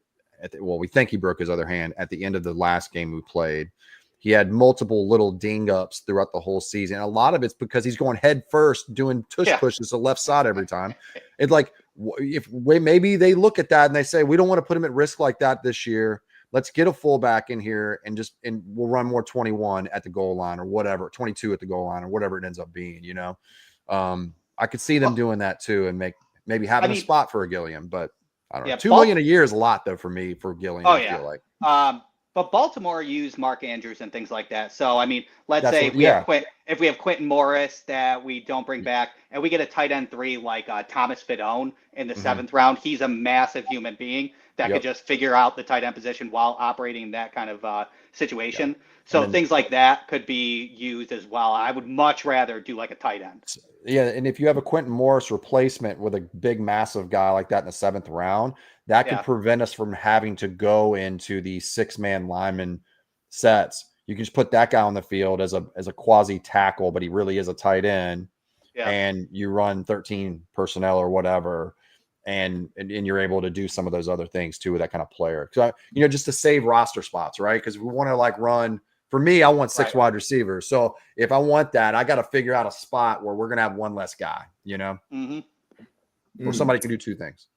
S1: We think he broke his other hand at the end of the last game we played. He had multiple little ding-ups throughout the whole season. A lot of it's because he's going head first, doing tush pushes to the left side every time. It's like maybe they look at that and they say, we don't want to put him at risk like that this year. Let's get a fullback in here and we'll run more 21 at the goal line or whatever, 22 at the goal line or whatever it ends up being, I could see them doing that too and maybe having a spot for a Gilliam, but I don't know. $2 million a year is a lot though for me for Gilliam. I feel like.
S3: But Baltimore used Mark Andrews and things like that. So I mean, let's say if we have Quentin Morris that we don't bring back, and we get a tight end 3 like Thomas Fidone in the 7th round, he's a massive human being that could just figure out the tight end position while operating that kind of situation. So things like that could be used as well. I would much rather do like a tight end.
S1: Yeah, and if you have a Quentin Morris replacement with a big, massive guy like that in the 7th round, that could prevent us from having to go into the 6-man lineman sets. You can just put that guy on the field as a quasi tackle, but he really is a tight end. Yeah. And you run 13 personnel or whatever, and you're able to do some of those other things too with that kind of player. So just to save roster spots, right? Because we want to like run. For me, I want 6 wide receivers. So if I want that, I got to figure out a spot where we're going to have one less guy, where somebody can do 2 things.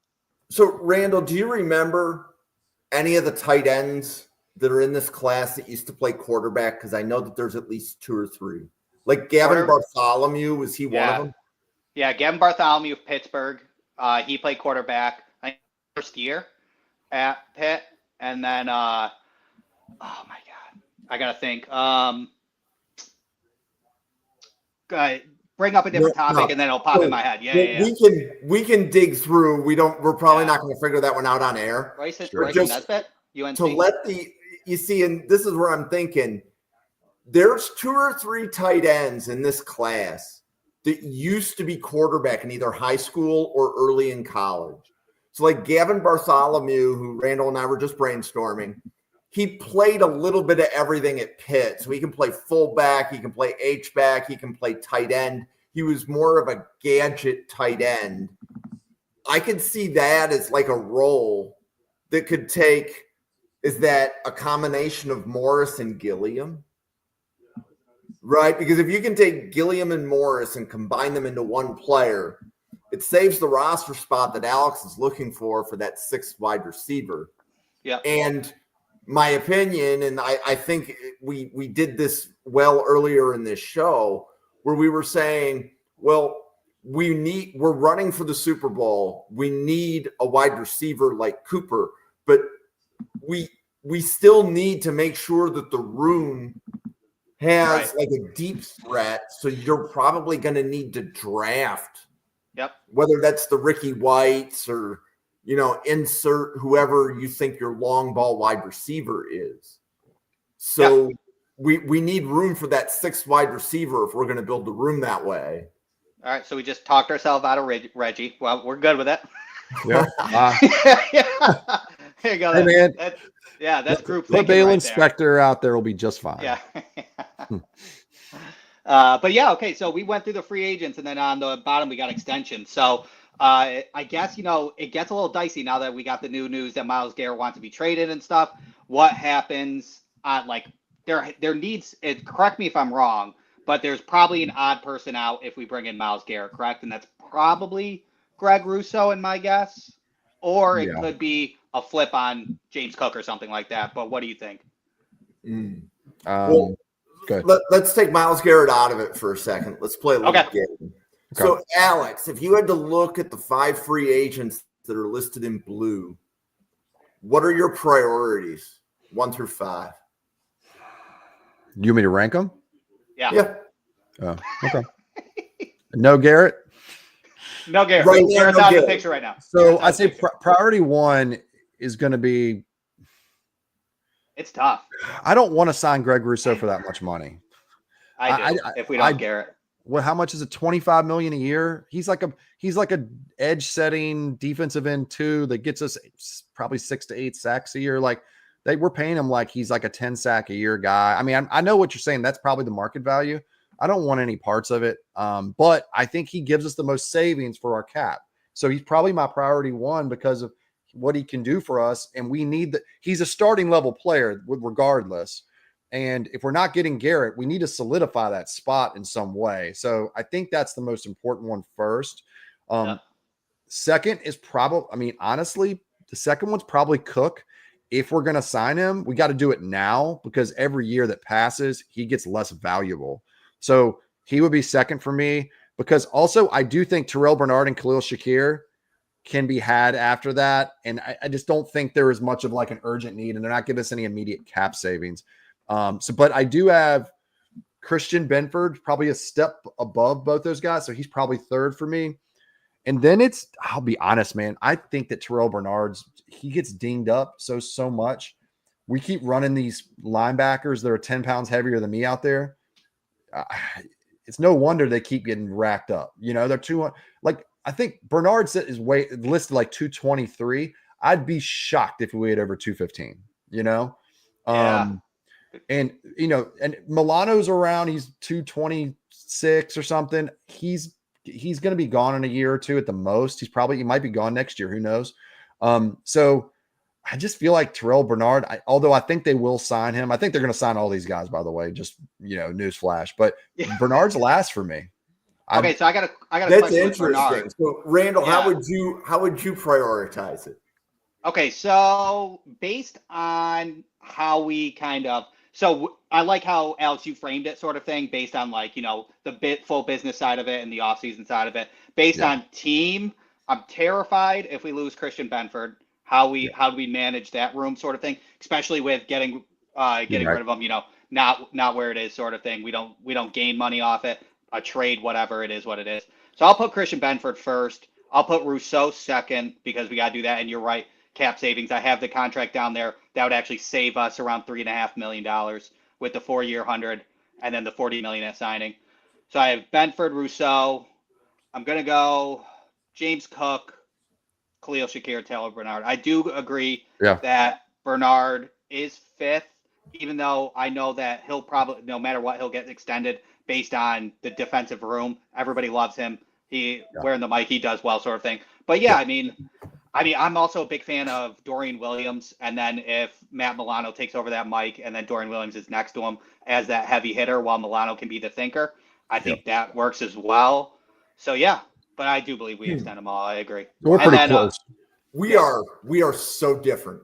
S2: So, Randall, do you remember any of the tight ends that are in this class that used to play quarterback? Because I know that there's at least 2 or 3. Like Gavin Bartholomew, was he one of them?
S3: Yeah, Gavin Bartholomew of Pittsburgh. He played quarterback, I think, first year at Pitt. And then, oh, my God. I got to think. Bring up a different topic, and then it'll pop in my head.
S2: We can dig through. We're probably not going to figure that one out on air.
S3: Bryson
S2: Nesbitt,
S3: UNC.
S2: To let you see, and this is where I'm thinking. There's 2 or 3 tight ends in this class that used to be quarterback in either high school or early in college. So like Gavin Bartholomew, who Randall and I were just brainstorming, he played a little bit of everything at Pitt. So he can play fullback, he can play H-back, he can play tight end. He was more of a gadget tight end. I could see that as like a role that could take, is that a combination of Morris and Gilliam? Right? Because if you can take Gilliam and Morris and combine them into one player, it saves the roster spot that Alex is looking for that 6th wide receiver.
S3: Yeah.
S2: And my opinion, and I think we did this well earlier in this show, where we were saying, well, we're running for the Super Bowl. We need a wide receiver like Cooper, but we still need to make sure that the room has like a deep threat. So you're probably going to need to draft.
S3: Yep.
S2: Whether that's the Ricky Whites or, insert whoever you think your long ball wide receiver is. So we need room for that 6th wide receiver if we're going to build the room that way.
S3: All right, so we just talked ourselves out of Reggie. Well, we're good with it.
S1: Yeah.
S3: Yeah. Here you go.
S1: Hey, man.
S3: That's group
S1: Put
S3: thinking
S1: Bale
S3: right there.
S1: Inspector out there will be just fine.
S3: Yeah. But yeah, okay. So we went through the free agents, and then on the bottom we got extensions. So I guess it gets a little dicey now that we got the new news that Myles Garrett wants to be traded and stuff. What happens? Like there needs. Correct me if I'm wrong, but there's probably an odd person out if we bring in Myles Garrett, correct? And that's probably Greg Russo, in my guess, or it could be a flip on James Cook or something like that. But what do you think?
S2: Well, let's take Myles Garrett out of it for a second. Let's play a little game. Okay. So, Alex, if you had to look at the 5 free agents that are listed in blue, what are your priorities, 1 through 5?
S1: You want me to rank them?
S3: Yeah.
S1: Oh, okay. No Garrett?
S3: No Garrett. Right, Garrett's out of the picture right now.
S1: So I say priority 1 is going to be.
S3: It's tough.
S1: I don't want to sign Greg Russo for that much money.
S3: I do. If we don't Garrett.
S1: Well, how much is it? $25 million a year. He's like a edge setting defensive end too that gets us probably 6 to 8 sacks a year. Like we're paying him like he's like a 10 sack a year guy. I mean, I know what you're saying. That's probably the market value. I don't want any parts of it. But I think he gives us the most savings for our cap. So he's probably my priority 1 because of what he can do for us. And we need that. He's a starting level player regardless. And if we're not getting Garrett, we need to solidify that spot in some way. So I think that's the most important one first. Second is honestly, the second one's probably Cook. If we're going to sign him, we got to do it now because every year that passes, he gets less valuable. So he would be second for me because also I do think Terrell Bernard and Khalil Shakir can be had after that. And I just don't think there is much of like an urgent need and they're not giving us any immediate cap savings. But I do have Christian Benford, probably a step above both those guys. So he's probably third for me. And then I'll be honest, man. I think that Terrell he gets dinged up so much. We keep running these linebackers that are 10 pounds heavier than me out there. It's no wonder they keep getting racked up. They're I think Bernard is listed like 223. I'd be shocked if we weighed over 215, Yeah. And Milano's around, he's 226 or something. He's going to be gone in a year or two at the most. He might be gone next year. Who knows? So I just feel like Terrell Bernard, although I think they will sign him. I think they're going to sign all these guys, by the way, just, newsflash, but Bernard's last for me.
S3: Okay. So I got a
S2: that's
S3: question
S2: interesting. So Randall, how would you prioritize it?
S3: Okay. So based on how we so I like how Alex, you framed it sort of thing based on the full business side of it and the offseason side of it. Based on team, I'm terrified if we lose Christian Benford, how do we manage that room sort of thing, especially with getting rid of him, not where it is sort of thing. We don't gain money off it, a trade, whatever it is, what it is. So I'll put Christian Benford first. I'll put Rousseau second because we got to do that. And you're right. Cap savings. I have the contract down there. That would actually save us around $3.5 million with the 4-year 100 and then the $40 million at signing. So I have Benford, Rousseau. I'm going to go James Cook, Khalil Shakir, Taylor Bernard. I do agree that Bernard is 5th, even though I know that he'll probably, no matter what, he'll get extended based on the defensive room. Everybody loves him. Wearing the mic, he does well sort of thing. But I mean, I'm also a big fan of Dorian Williams. And then if Matt Milano takes over that mic and then Dorian Williams is next to him as that heavy hitter while Milano can be the thinker, I think that works as well. So, but I do believe we extend them all. I agree.
S1: We're pretty close.
S2: We are so different.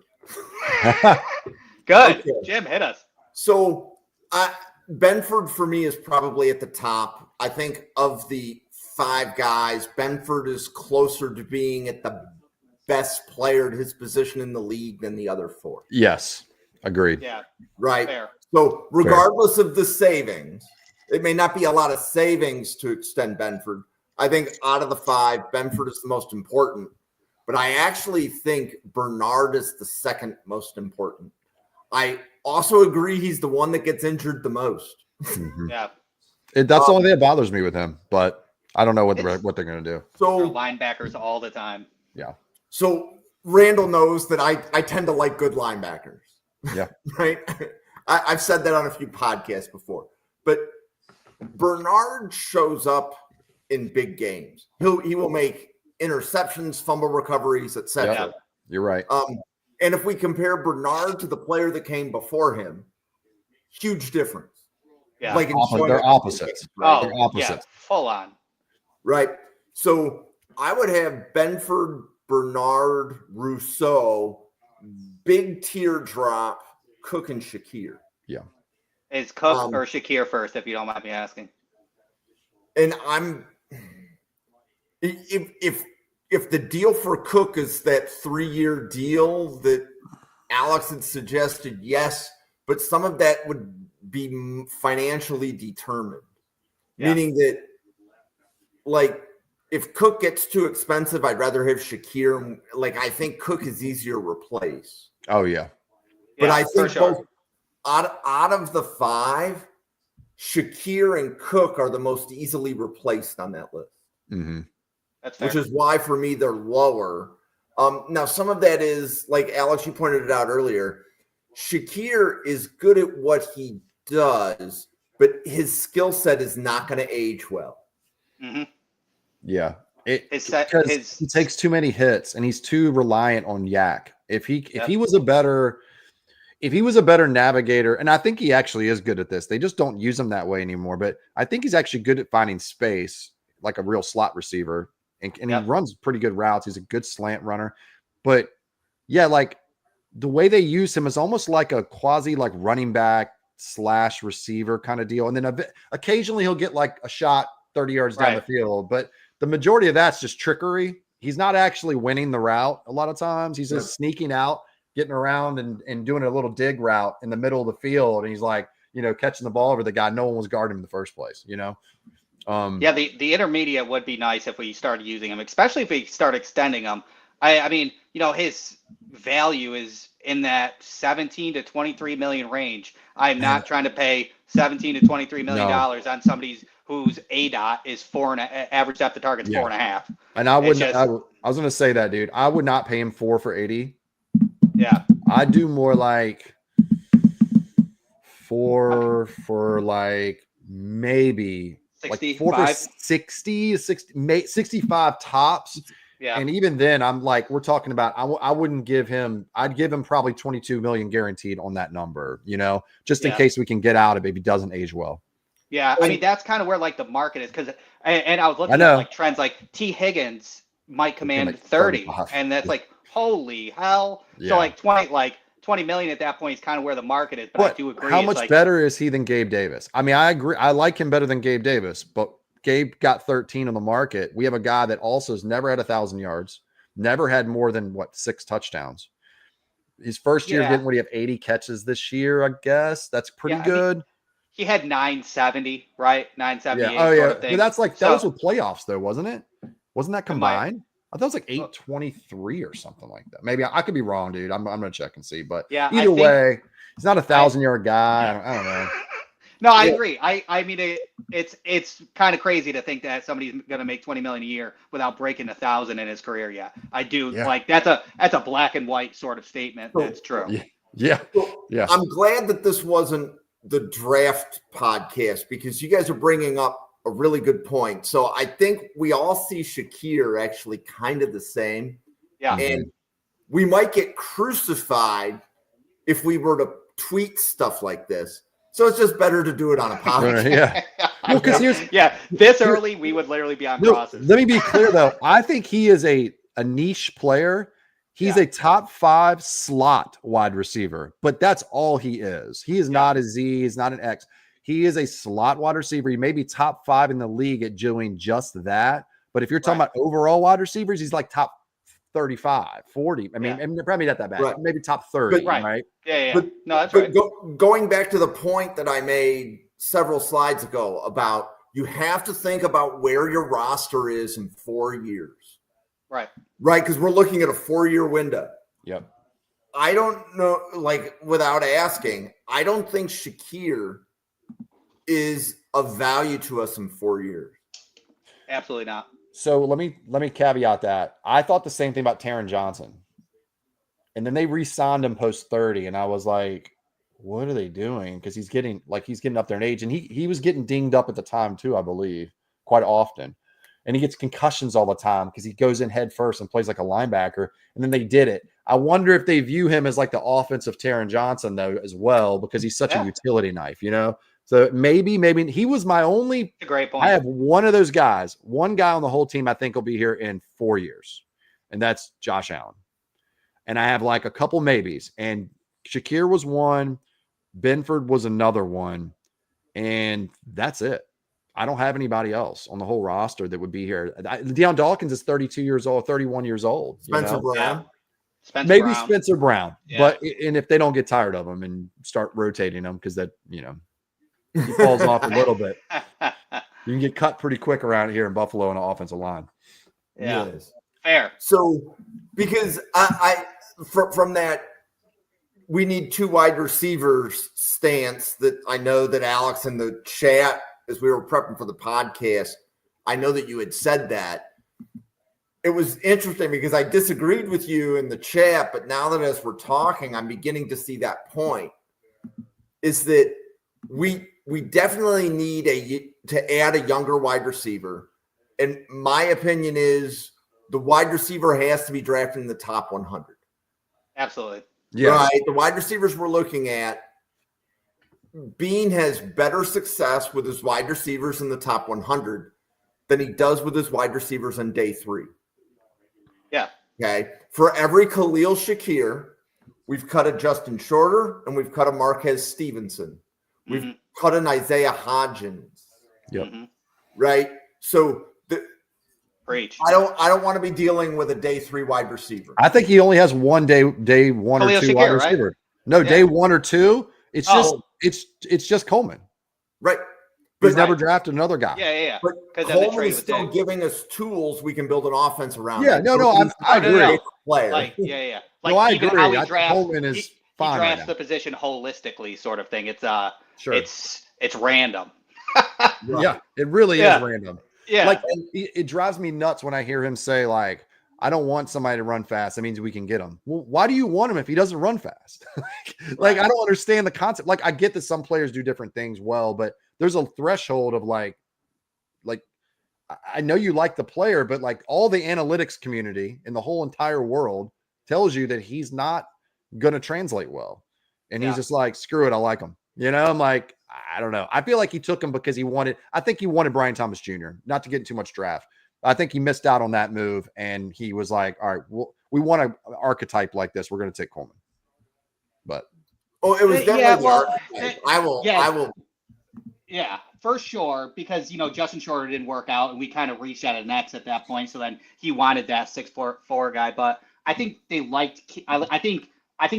S3: Good. Okay. Jim, hit us.
S2: So Benford for me is probably at the top. I think of the 5 guys, Benford is closer to being at the best player at his position in the league than the other 4.
S1: Yes, agreed.
S3: Yeah,
S2: right.
S3: Fair.
S2: So regardless of the savings, it may not be a lot of savings to extend Benford. I think out of the 5, Benford is the most important, but I actually think Bernard is the second most important. I also agree he's the one that gets injured the most.
S1: Mm-hmm. Yeah. That's the only thing that bothers me with him, but I don't know what they're going to do.
S3: So linebackers all the time.
S1: Yeah.
S2: So Randall knows that I tend to like good linebackers.
S1: Yeah.
S2: Right. I've said that on a few podcasts before, but Bernard shows up in big games. He will make interceptions, fumble recoveries, etc.
S1: Yep. You're right.
S2: And if we compare Bernard to the player that came before him, huge difference.
S3: Yeah.
S2: Like
S1: they're opposites.
S3: Right?
S1: They're opposites.
S3: Yeah, full on.
S2: Right. So I would have Benford, Bernard, Rousseau, big teardrop, Cook, and Shakir.
S1: Yeah.
S3: Is Cook or Shakir first, if you don't mind me asking?
S2: And I'm if the deal for Cook is that 3-year deal that Alex had suggested, yes, but some of that would be financially determined, meaning that, like, if Cook gets too expensive, I'd rather have Shakir. Like, I think Cook is easier to replace.
S1: Oh yeah,
S2: but I think both out of the 5, Shakir and Cook are the most easily replaced on that list.
S1: Mm-hmm.
S3: That's fair.
S2: Which is why, for me, they're lower. Now, some of that is, like Alex, you pointed it out earlier, Shakir is good at what he does, but his skill set is not going to age well.
S3: Mm-hmm.
S1: Yeah.
S3: Because
S1: he takes too many hits and he's too reliant on Yak. If he was a better navigator, and I think he actually is good at this, they just don't use him that way anymore. But I think he's actually good at finding space, like a real slot receiver, and he runs pretty good routes. He's a good slant runner. But yeah, like the way they use him is almost like a quasi like running back / receiver kind of deal. And then occasionally he'll get like a shot 30 yards down the field, but the majority of that's just trickery. He's not actually winning the route a lot of times. He's just sneaking out, getting around and doing a little dig route in the middle of the field. And he's like, catching the ball over the guy. No one was guarding him in the first place,
S3: the intermediate would be nice if we started using him, especially if we start extending him. I mean, his value is in that 17 to 23 million range. I'm not trying to pay 17 to 23 million dollars on somebody's whose ADOT is average depth of target 4.5.
S1: And I wouldn't. I was going to say that, dude. I would not pay him 4 for 80.
S3: Yeah,
S1: I'd do more like 4 for like maybe
S3: 65?
S1: like 4 for 60, 65 tops.
S3: Yeah.
S1: And even then, I'm like, we're talking about, I wouldn't give him, I'd give him probably 22 million guaranteed on that number, just in case we can get out of it if he doesn't age well.
S3: Yeah. I mean, that's kind of where like the market is. Cause and I was looking at like trends, like T Higgins might command like 30 and that's like, holy hell. Yeah. So like 20 million at that point is kind of where the market is. But I do agree.
S1: How much better is he than Gabe Davis? I mean, I agree. I like him better than Gabe Davis, but Gabe got 13 on the market. We have a guy that also has never had 1,000 yards, never had more than 6 touchdowns. His first year didn't really have 80 catches this year, I guess. That's pretty good. I mean,
S3: he had 970, right? 978.
S1: Yeah. Oh, yeah. But that's like, that was with playoffs, though, wasn't it? Wasn't that combined? I thought it was like 823 or something like that. Maybe I could be wrong, dude. I'm going to check and see. But either way, he's not a 1,000-yard guy. I don't know.
S3: No, I agree. I mean, it's kind of crazy to think that somebody's going to make 20 million a year without breaking 1,000 in his career yet. I do like that's a black and white sort of statement. That's true.
S1: Yeah.
S2: I'm glad that this wasn't the draft podcast because you guys are bringing up a really good point. So I think we all see Shakir actually kind of the same.
S3: Yeah.
S2: And we might get crucified if we were to tweet stuff like this. So it's just better to do it on a podcast.
S1: Well, because
S3: this early we would literally be on process.
S1: Let me be clear though. I think he is a niche player. He's a top 5 slot wide receiver, but that's all he is. He is not a Z. He's not an X. He is a slot wide receiver. He may be top 5 in the league at doing just that. But if you're talking about overall wide receivers, he's like top 35, 40. I mean, probably not that bad.
S2: Right.
S1: Maybe top 30, right?
S3: Yeah.
S2: But,
S3: no, that's right.
S2: Going back to the point that I made several slides ago about you have to think about where your roster is in 4 years.
S3: Right.
S2: Right, because we're looking at a 4-year window.
S1: Yep.
S2: I don't know, like, without asking, I don't think Shakir is of value to us in 4 years.
S3: Absolutely not.
S1: So let me caveat that. I thought the same thing about Taron Johnson. And then they re-signed him post 30, and I was like, what are they doing? Because he's getting up there in age, and he was getting dinged up at the time too, I believe, quite often. And he gets concussions all the time because he goes in head first and plays like a linebacker. And then they did it. I wonder if they view him as like the offensive Taron Johnson though as well, because he's such a utility knife, you know. So maybe he was my only.
S3: A great point.
S1: I have one of those guys, one guy on the whole team I think will be here in 4 years, and that's Josh Allen. And I have like a couple maybes, and Shakir was one, Benford was another one, and that's it. I don't have anybody else on the whole roster that would be here. Deion Dawkins is 32 years old, 31 years old.
S2: Spencer Brown.
S1: Maybe Spencer Brown. Yeah. But if they don't get tired of him and start rotating him, because that, he falls off a little bit. You can get cut pretty quick around here in Buffalo on the offensive line.
S3: Yeah. Yes. Fair.
S2: So, because from that, we need 2 wide receivers stance that I know that Alex in the chat, as we were prepping for the podcast, I know that you had said that. It was interesting because I disagreed with you in the chat, but now that as we're talking, I'm beginning to see that point, is that we definitely need to add a younger wide receiver. And my opinion is the wide receiver has to be drafted in the top 100.
S3: Absolutely.
S1: Yeah.
S2: Right. The wide receivers we're looking at, Bean has better success with his wide receivers in the top 100 than he does with his wide receivers on day 3.
S3: Yeah.
S2: Okay. For every Khalil Shakir, we've cut a Justin Shorter and we've cut a Marquez Stevenson. We've cut an Isaiah Hodgins.
S1: Yep.
S2: Right. So
S3: Preach.
S2: I don't want to be dealing with a day 3 wide receiver.
S1: I think he only has one day 1
S3: Khalil
S1: or 2
S3: Shakir,
S1: wide receiver.
S3: right?
S1: No, day 1 or 2. It's just Coleman.
S2: Right.
S1: But he's never drafted another guy.
S3: Yeah.
S2: But Coleman is still giving us tools we can build an offense around.
S1: Yeah, I agree.
S2: Player.
S3: Like
S1: I
S3: even
S1: agree.
S3: how he drafts,
S1: Coleman is fine.
S3: He drafts
S1: right
S3: the position holistically, sort of thing. It's
S1: sure.
S3: it's random.
S1: Yeah, it really is random.
S3: Yeah.
S1: Like it drives me nuts when I hear him say, like, I don't want somebody to run fast. That means we can get him. Well, why do you want him if he doesn't run fast? Like, I don't understand the concept. Like, I get that some players do different things well, but there's a threshold of like I know you like the player, but like all the analytics community in the whole entire world tells you that he's not going to translate well. And he's just like, screw it. I like him. I'm like, I don't know. I feel like he took him because I think he wanted Brian Thomas Jr., not to get in too much draft. I think he missed out on that move. And he was like, all right, well, we want an archetype like this. We're going to take Coleman. But.
S2: Oh, it was definitely the archetype. I will.
S3: Yeah, for sure, because Justin Shorter didn't work out, and we kind of reached out an X at that point. So then he wanted that 6'4" guy, but I think they liked. I think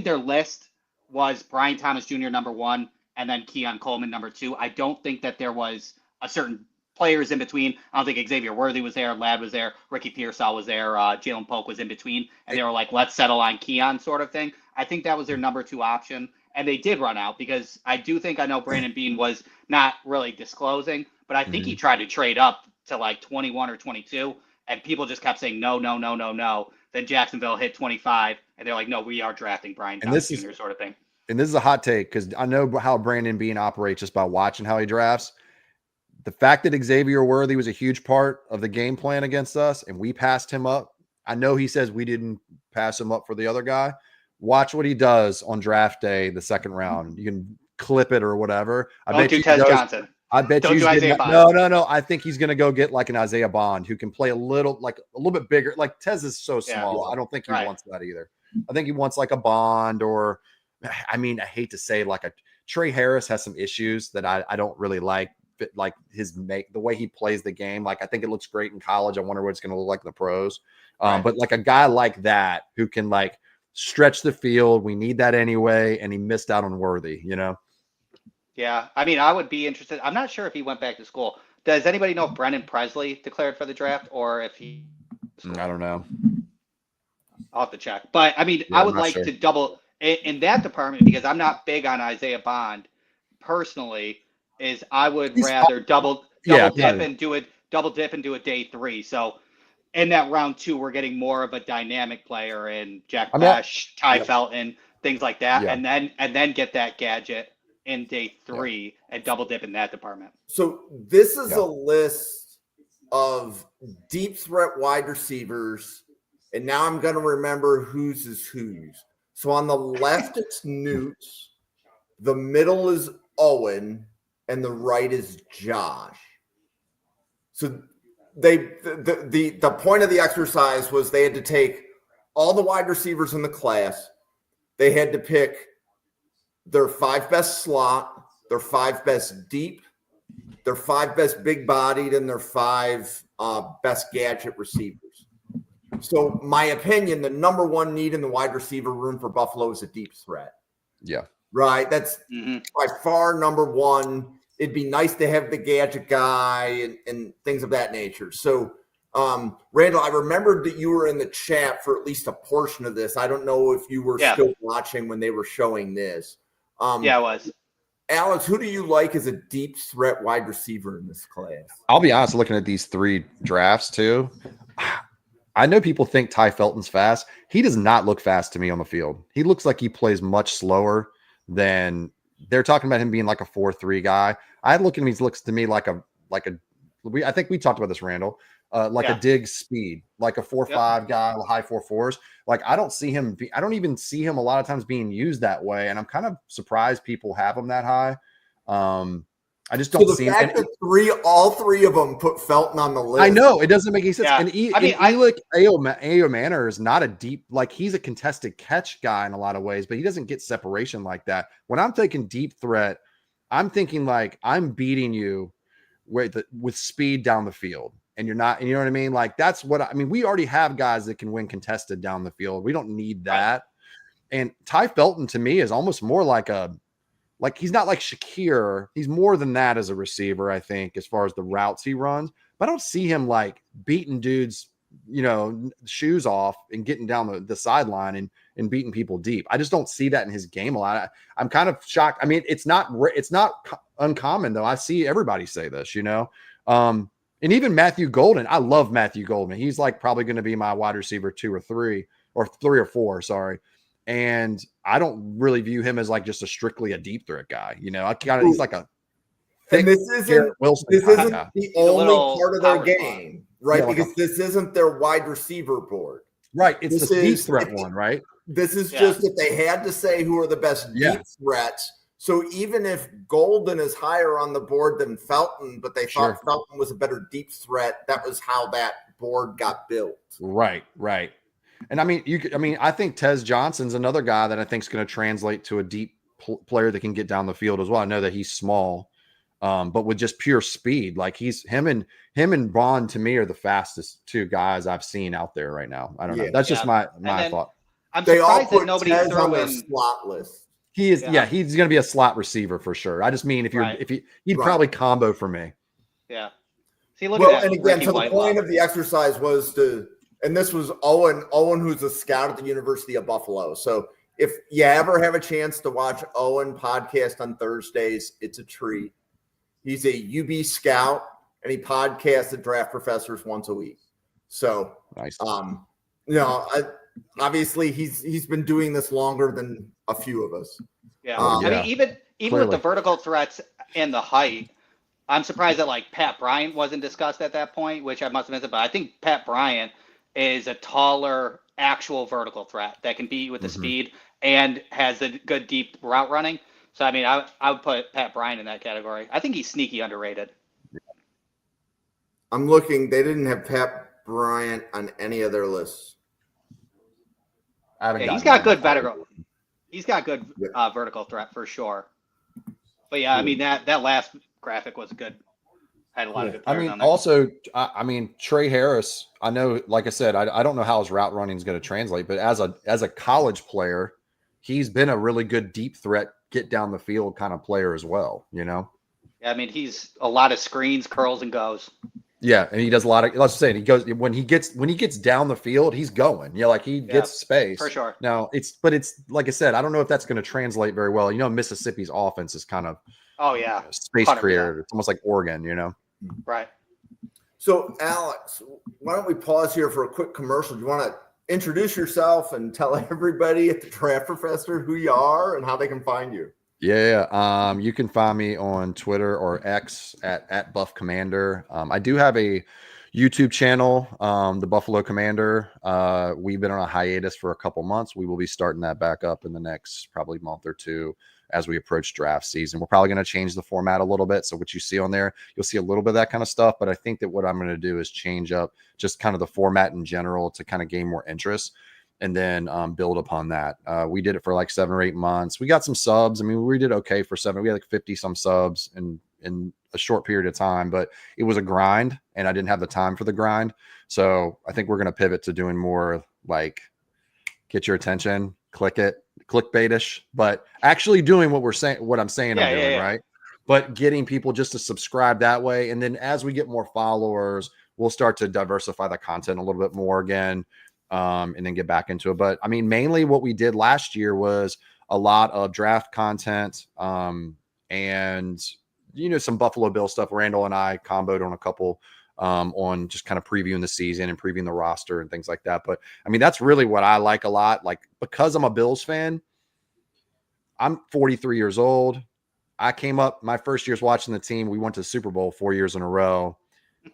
S3: their list was Brian Thomas Jr. number 1, and then Keon Coleman number 2. I don't think that there was a certain players in between. I don't think Xavier Worthy was there, Ladd was there, Ricky Pearsall was there, Jalen Polk was in between, and they were like, let's settle on Keon, sort of thing. I think that was their number 2 option. And they did run out because I know Brandon Beane was not really disclosing, but I think he tried to trade up to like 21 or 22, and people just kept saying no. Then Jacksonville hit 25, and they're like, no, we are drafting Brian Thomas Jr. sort of thing.
S1: And this is a hot take because I know how Brandon Beane operates just by watching how he drafts. The fact that Xavier Worthy was a huge part of the game plan against us, and we passed him up. I know he says we didn't pass him up for the other guy. Watch what he does on draft day, the 2nd round. You can clip it or whatever. I bet you
S3: Johnson.
S1: I bet you no. I think he's going to go get like an Isaiah Bond who can play a little bit bigger. Like Tez is so small. I don't think he wants that either. I think he wants like a Bond or, I hate to say like a Trey Harris has some issues that I don't really like. Like the way he plays the game. Like I think it looks great in college. I wonder what it's going to look like in the pros. But like a guy like that who can like stretch the field. We need that anyway. And he missed out on Worthy,
S3: Yeah. I would be interested. I'm not sure if he went back to school. Does anybody know if Brennan Presley declared for the draft or if he?
S1: I don't know.
S3: I'll have to check. But I would like to double in that department because I'm not big on Isaiah Bond personally. I would rather double dip and do double dip and do a day 3. So in that round 2, we're getting more of a dynamic player in Jack Bash, Ty Felton, things like that, and then get that gadget in day 3 and double dip in that department.
S2: So this is a list of deep threat wide receivers, and now I'm going to remember whose is whose. So on the left, it's Newts, the middle is Owen, and the right is Josh. So the point of the exercise was they had to take all the wide receivers in the class. They had to pick their 5 best slot, their 5 best deep, their 5 best big bodied, and their 5 best gadget receivers. So my opinion, the number one need in the wide receiver room for Buffalo is a deep threat.
S1: Yeah.
S2: Right. That's by far number one. It'd be nice to have the gadget guy and things of that nature. So, Randall, I remembered that you were in the chat for at least a portion of this. I don't know if you were still watching when they were showing this.
S3: I was.
S2: Alex, who do you like as a deep threat wide receiver in this class?
S1: I'll be honest, looking at these 3 drafts too, I know people think Ty Felton's fast. He does not look fast to me on the field. He looks like he plays much slower than they're talking about him being like a 4.3 guy. I look at him, he looks to me like I think we talked about this, Randall, a dig speed, like a 4.5 guy, high 4.4s. Like I don't even see him a lot of times being used that way. And I'm kind of surprised people have him that high. I just don't see him.
S2: That all three of them put Felton on the list.
S1: I know it doesn't make any sense.
S3: Yeah.
S1: And Eomanor is not a deep, like he's a contested catch guy in a lot of ways, but he doesn't get separation like that. When I'm taking deep threat, I'm thinking like I'm beating you with speed down the field, and you're not. And you know what I mean? Like that's what I mean. We already have guys that can win contested down the field. We don't need that. Right. And Ty Felton to me is almost more like he's not like Shakir. He's more than that as a receiver, I think, as far as the routes he runs. But I don't see him like beating dudes, shoes off and getting down the sideline and beating people deep. I just don't see that in his game a lot. I'm kind of shocked. I mean, it's not uncommon though. I see everybody say this, and even Matthew Golden. I love Matthew Golden. He's like probably going to be my wide receiver 2 or 3 or 4. Sorry. And I don't really view him as like just strictly a deep threat guy. He's like a
S2: and this isn't the only part of their game, right? Yeah, because this isn't their wide receiver board.
S1: Right. It's the deep threat one, right?
S2: This is just that they had to say who are the best deep threats. So even if Golden is higher on the board than Felton, but they thought Felton was a better deep threat, that was how that board got built.
S1: Right. And I mean, I think Tez Johnson's another guy that I think is going to translate to a deep player that can get down the field as well. I know that he's small, but with just pure speed, like him and Bond to me are the fastest 2 guys I've seen out there right now. I don't know. That's just my thought.
S3: I'm surprised that nobody threw
S2: on their slot list.
S1: He is, he's going to be a slot receiver for sure. I just mean he'd probably combo for me.
S3: Yeah. See, look at that.
S2: And again, so the point of the exercise was and this was Owen, who's a scout at the University of Buffalo. So if you ever have a chance to watch Owen podcast on Thursdays, it's a treat. He's a UB scout, and he podcasts at Draft Professors once a week. So,
S1: nice.
S2: Obviously he's been doing this longer than a few of us.
S3: Yeah. I mean, even with the vertical threats and the height, I'm surprised that like Pat Bryant wasn't discussed at that point, which I must have missed. But I think Pat Bryant is a taller actual vertical threat that can beat you with the speed and has a good deep route running. So, I mean, I would put Pat Bryant in that category. I think he's sneaky underrated.
S2: I'm looking. They didn't have Pat Bryant on any of their lists.
S3: He's got good vertical. He's got good vertical threat for sure. But, yeah, I mean, that last graphic was good. Had a lot of good players on there.
S1: Also, Trey Harris, I know, like I said, I don't know how his route running is going to translate, but as a college player, he's been a really good deep threat, get down the field kind of player as well, Yeah,
S3: I mean, he's a lot of screens, curls, and goes.
S1: Yeah, and he does a lot of, let's say, he goes when he gets down the field, he's going. Like he gets space.
S3: For sure.
S1: Now, it's like I said, I don't know if that's going to translate very well. Mississippi's offense is kind of
S3: space
S1: 100%. Creator. It's almost like Oregon,
S3: Right.
S2: So, Alex, why don't we pause here for a quick commercial? Do you want to introduce yourself and tell everybody at the Draft Professor who you are and how they can find you?
S1: Yeah. You can find me on Twitter or X at Buff Commander. I do have a YouTube channel, the Buffalo Commander. We've been on a hiatus for a couple months. We will be starting that back up in the next probably month or two as we approach draft season. We're probably going to change the format a little bit. So what you see on there, you'll see a little bit of that kind of stuff. But I think that what I'm going to do is change up just kind of the format in general to kind of gain more interest, and then build upon that. We did it for like 7 or 8 months. We got some subs. I mean, we did okay for 7. We had like 50 some subs in a short period of time, but it was a grind and I didn't have the time for the grind. So I think we're going to pivot to doing more like get your attention, click it, clickbaitish, but actually doing what I'm saying I'm doing, right? But getting people just to subscribe that way. And then as we get more followers, we'll start to diversify the content a little bit more again. And then get back into it. But I mean, mainly what we did last year was a lot of draft content, and some Buffalo Bill stuff. Randall and I comboed on a couple on just kind of previewing the season and previewing the roster and things like that. But I mean, that's really what I like a lot. Like, because I'm a Bills fan, I'm 43 years old. I came up my first years watching the team. We went to the Super Bowl 4 years in a row.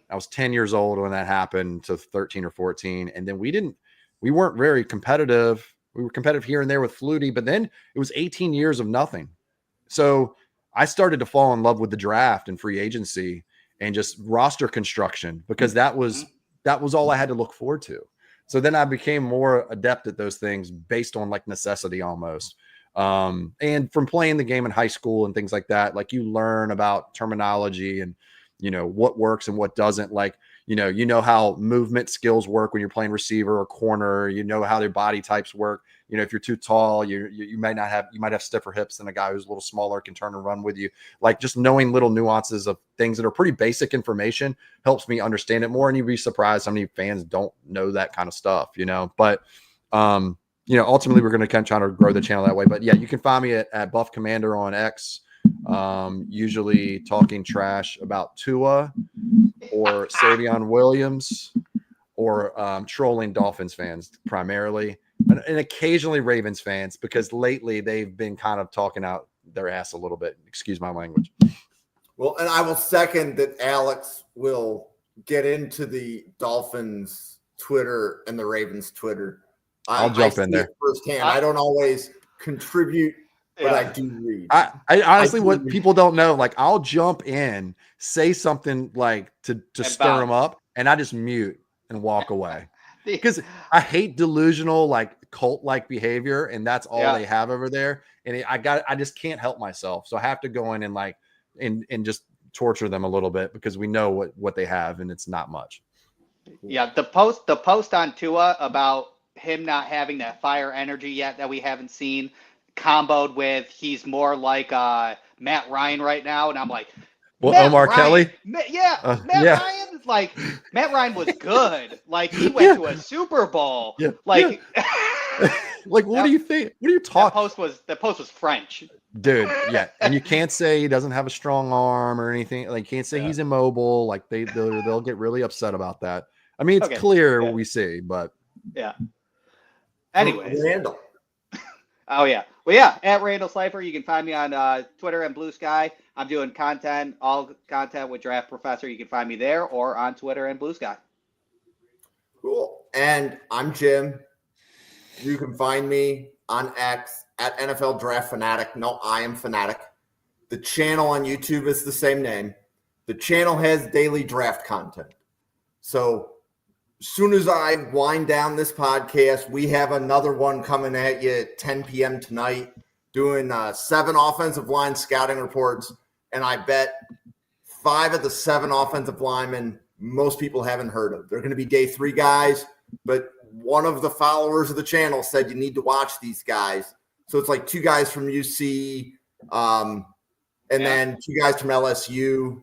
S1: I was 10 years old when that happened, to 13 or 14. And then we weren't very competitive. We were competitive here and there with Flutie, but then it was 18 years of nothing. So I started to fall in love with the draft and free agency and just roster construction, because that was all I had to look forward to. So then I became more adept at those things based on like necessity almost. And from playing the game in high school and things like that, like you learn about terminology and what works and what doesn't. Like, how movement skills work when you're playing receiver or corner, how their body types work. If you're too tall, you might have stiffer hips than a guy who's a little smaller, can turn and run with you. Like, just knowing little nuances of things that are pretty basic information helps me understand it more. And you'd be surprised how many fans don't know that kind of stuff, but, ultimately we're going to kind of try to grow the channel that way. But yeah, you can find me at Buff Commander on X, usually talking trash about Tua or Savion Williams, or trolling Dolphins fans primarily, and occasionally Ravens fans, because lately they've been kind of talking out their ass a little bit. Excuse my language.
S2: Well, and I will second that Alex will get into the Dolphins Twitter and the Ravens Twitter.
S1: I'll jump in there
S2: firsthand. I don't always contribute, but I do read.
S1: I honestly, what people don't know, like, I'll jump in, say something like to stir them up, and I just mute and walk away, because I hate delusional, like cult-like behavior, and that's all they have over there. And I just can't help myself, so I have to go in and like and just torture them a little bit, because we know what they have, and it's not much.
S3: Yeah, the post on Tua about him not having that fire energy yet that we haven't seen, comboed with he's more like Matt Ryan right now, and I'm like,
S1: Omar Kelly?
S3: Matt Ryan, like, Matt Ryan was good. Like, he went to a Super Bowl.
S1: Yeah.
S3: Like,
S1: like, what do you think? What are you talking?
S3: That post was French,
S1: dude. Yeah, and you can't say he doesn't have a strong arm or anything. Like, can't say he's immobile. Like, they'll get really upset about that. I mean, it's clear what we see, but
S3: Anyways,
S2: Randall.
S3: Oh yeah, well yeah, at Randall Slifer. You can find me on Twitter and Blue Sky. I'm doing all content with Draft Professor. You can find me there or on Twitter and Blue Sky.
S2: Cool. And I'm Jim. You can find me on X at NFL Draft Fanatic. No, I am Fanatic. The channel on YouTube is the same name. The channel has daily draft content. So as soon as I wind down this podcast, we have another one coming at you at 10 p.m. tonight, doing 7 offensive line scouting reports. And I bet 5 of the 7 offensive linemen most people haven't heard of. They're going to be day 3 guys, but one of the followers of the channel said you need to watch these guys. So it's like 2 guys from UC, and then 2 guys from LSU.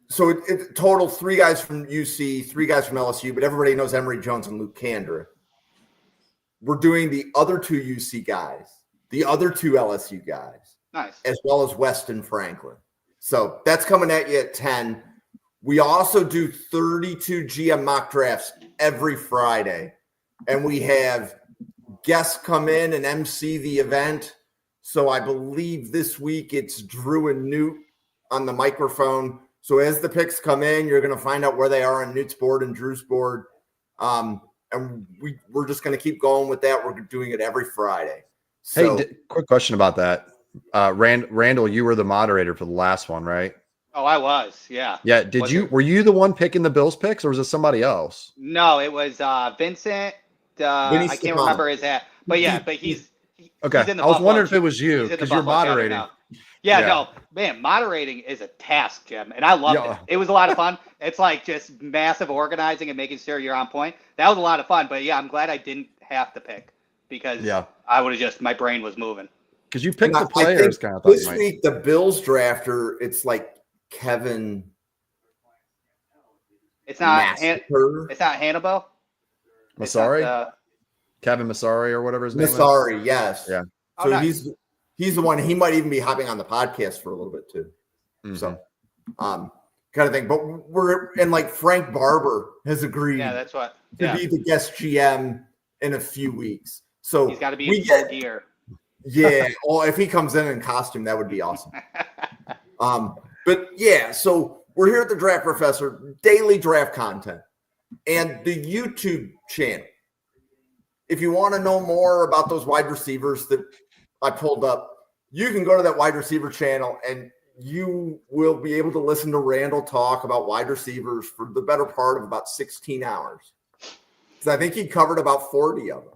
S2: So it total 3 guys from UC, 3 guys from LSU, but everybody knows Emory Jones and Luke Kandra. We're doing the other 2 UC guys, the other 2 LSU guys,
S3: nice,
S2: as well as Weston Franklin. So that's coming at you at 10. We also do 32 GM mock drafts every Friday, and we have guests come in and MC the event. So I believe this week it's Drew and Newt on the microphone. So as the picks come in, you're going to find out where they are on Newt's board and Drew's board. And we're just going to keep going with that. We're doing it every Friday. So,
S1: hey, quick question about that. Randall, you were the moderator for the last one, right?
S3: Oh, I was. Yeah.
S1: Yeah. Were you the one picking the Bills picks, or was it somebody else?
S3: No, it was Vincent. I can't remember his hat, but he's
S1: okay.
S3: He's in the
S1: I was wondering if it was you because you're moderating.
S3: Yeah, no, man, moderating is a task, Jim, and I loved it. It was a lot of fun. It's like just massive organizing and making sure you're on point. That was a lot of fun, but yeah, I'm glad I didn't have to pick because I would have just, my brain was moving.
S1: Because you picked the players kind of.
S2: This week, the Bills drafter, it's like Kevin.
S3: It's not. It's not Hannibal.
S1: Masari. Kevin Masari or whatever his name is.
S2: Masari, yes.
S1: Yeah.
S2: So nice. He's the one. He might even be hopping on the podcast for a little bit too. Mm-hmm. So, kind of thing. But like Frank Barber has agreed.
S3: Yeah, that's what.
S2: To be the guest GM in a few weeks. So
S3: he's got to be in full gear.
S2: Yeah. Well, if he comes in costume, that would be awesome. But yeah, so we're here at the Draft Professor, daily draft content, and the YouTube channel. If you want to know more about those wide receivers that I pulled up, you can go to that wide receiver channel and you will be able to listen to Randall talk about wide receivers for the better part of about 16 hours. Because I think he covered about 40 of them.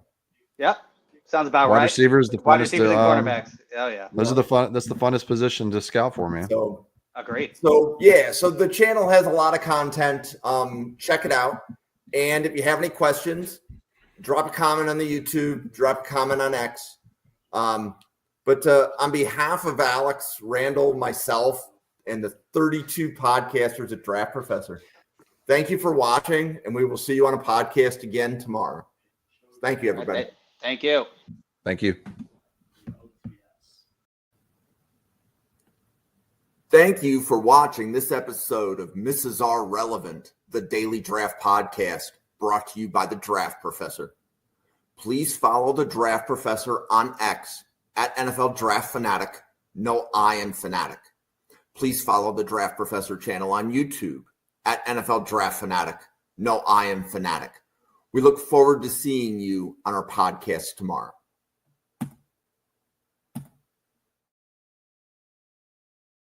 S3: Yep. Sounds about right.
S1: Wide receivers, the
S3: wide receivers and quarterbacks. Oh yeah.
S1: Those are the fun. That's the funnest position to scout for, man.
S2: So
S3: agreed.
S2: So yeah, so the channel has a lot of content. Check it out. And if you have any questions, drop a comment on the YouTube, drop a comment on X. But on behalf of Alex, Randall, myself, and the 32 podcasters at Draft Professor, thank you for watching, and we will see you on a podcast again tomorrow. Thank you, everybody.
S3: Okay. Thank you.
S1: Thank you.
S2: Thank you for watching this episode of Mrs. R Relevant, the Daily Draft Podcast, brought to you by the Draft Professor. Please follow the Draft Professor on X at NFL Draft Fanatic. No, I am Fanatic. Please follow the Draft Professor channel on YouTube at NFL Draft Fanatic. No, I am Fanatic. We look forward to seeing you on our podcast tomorrow.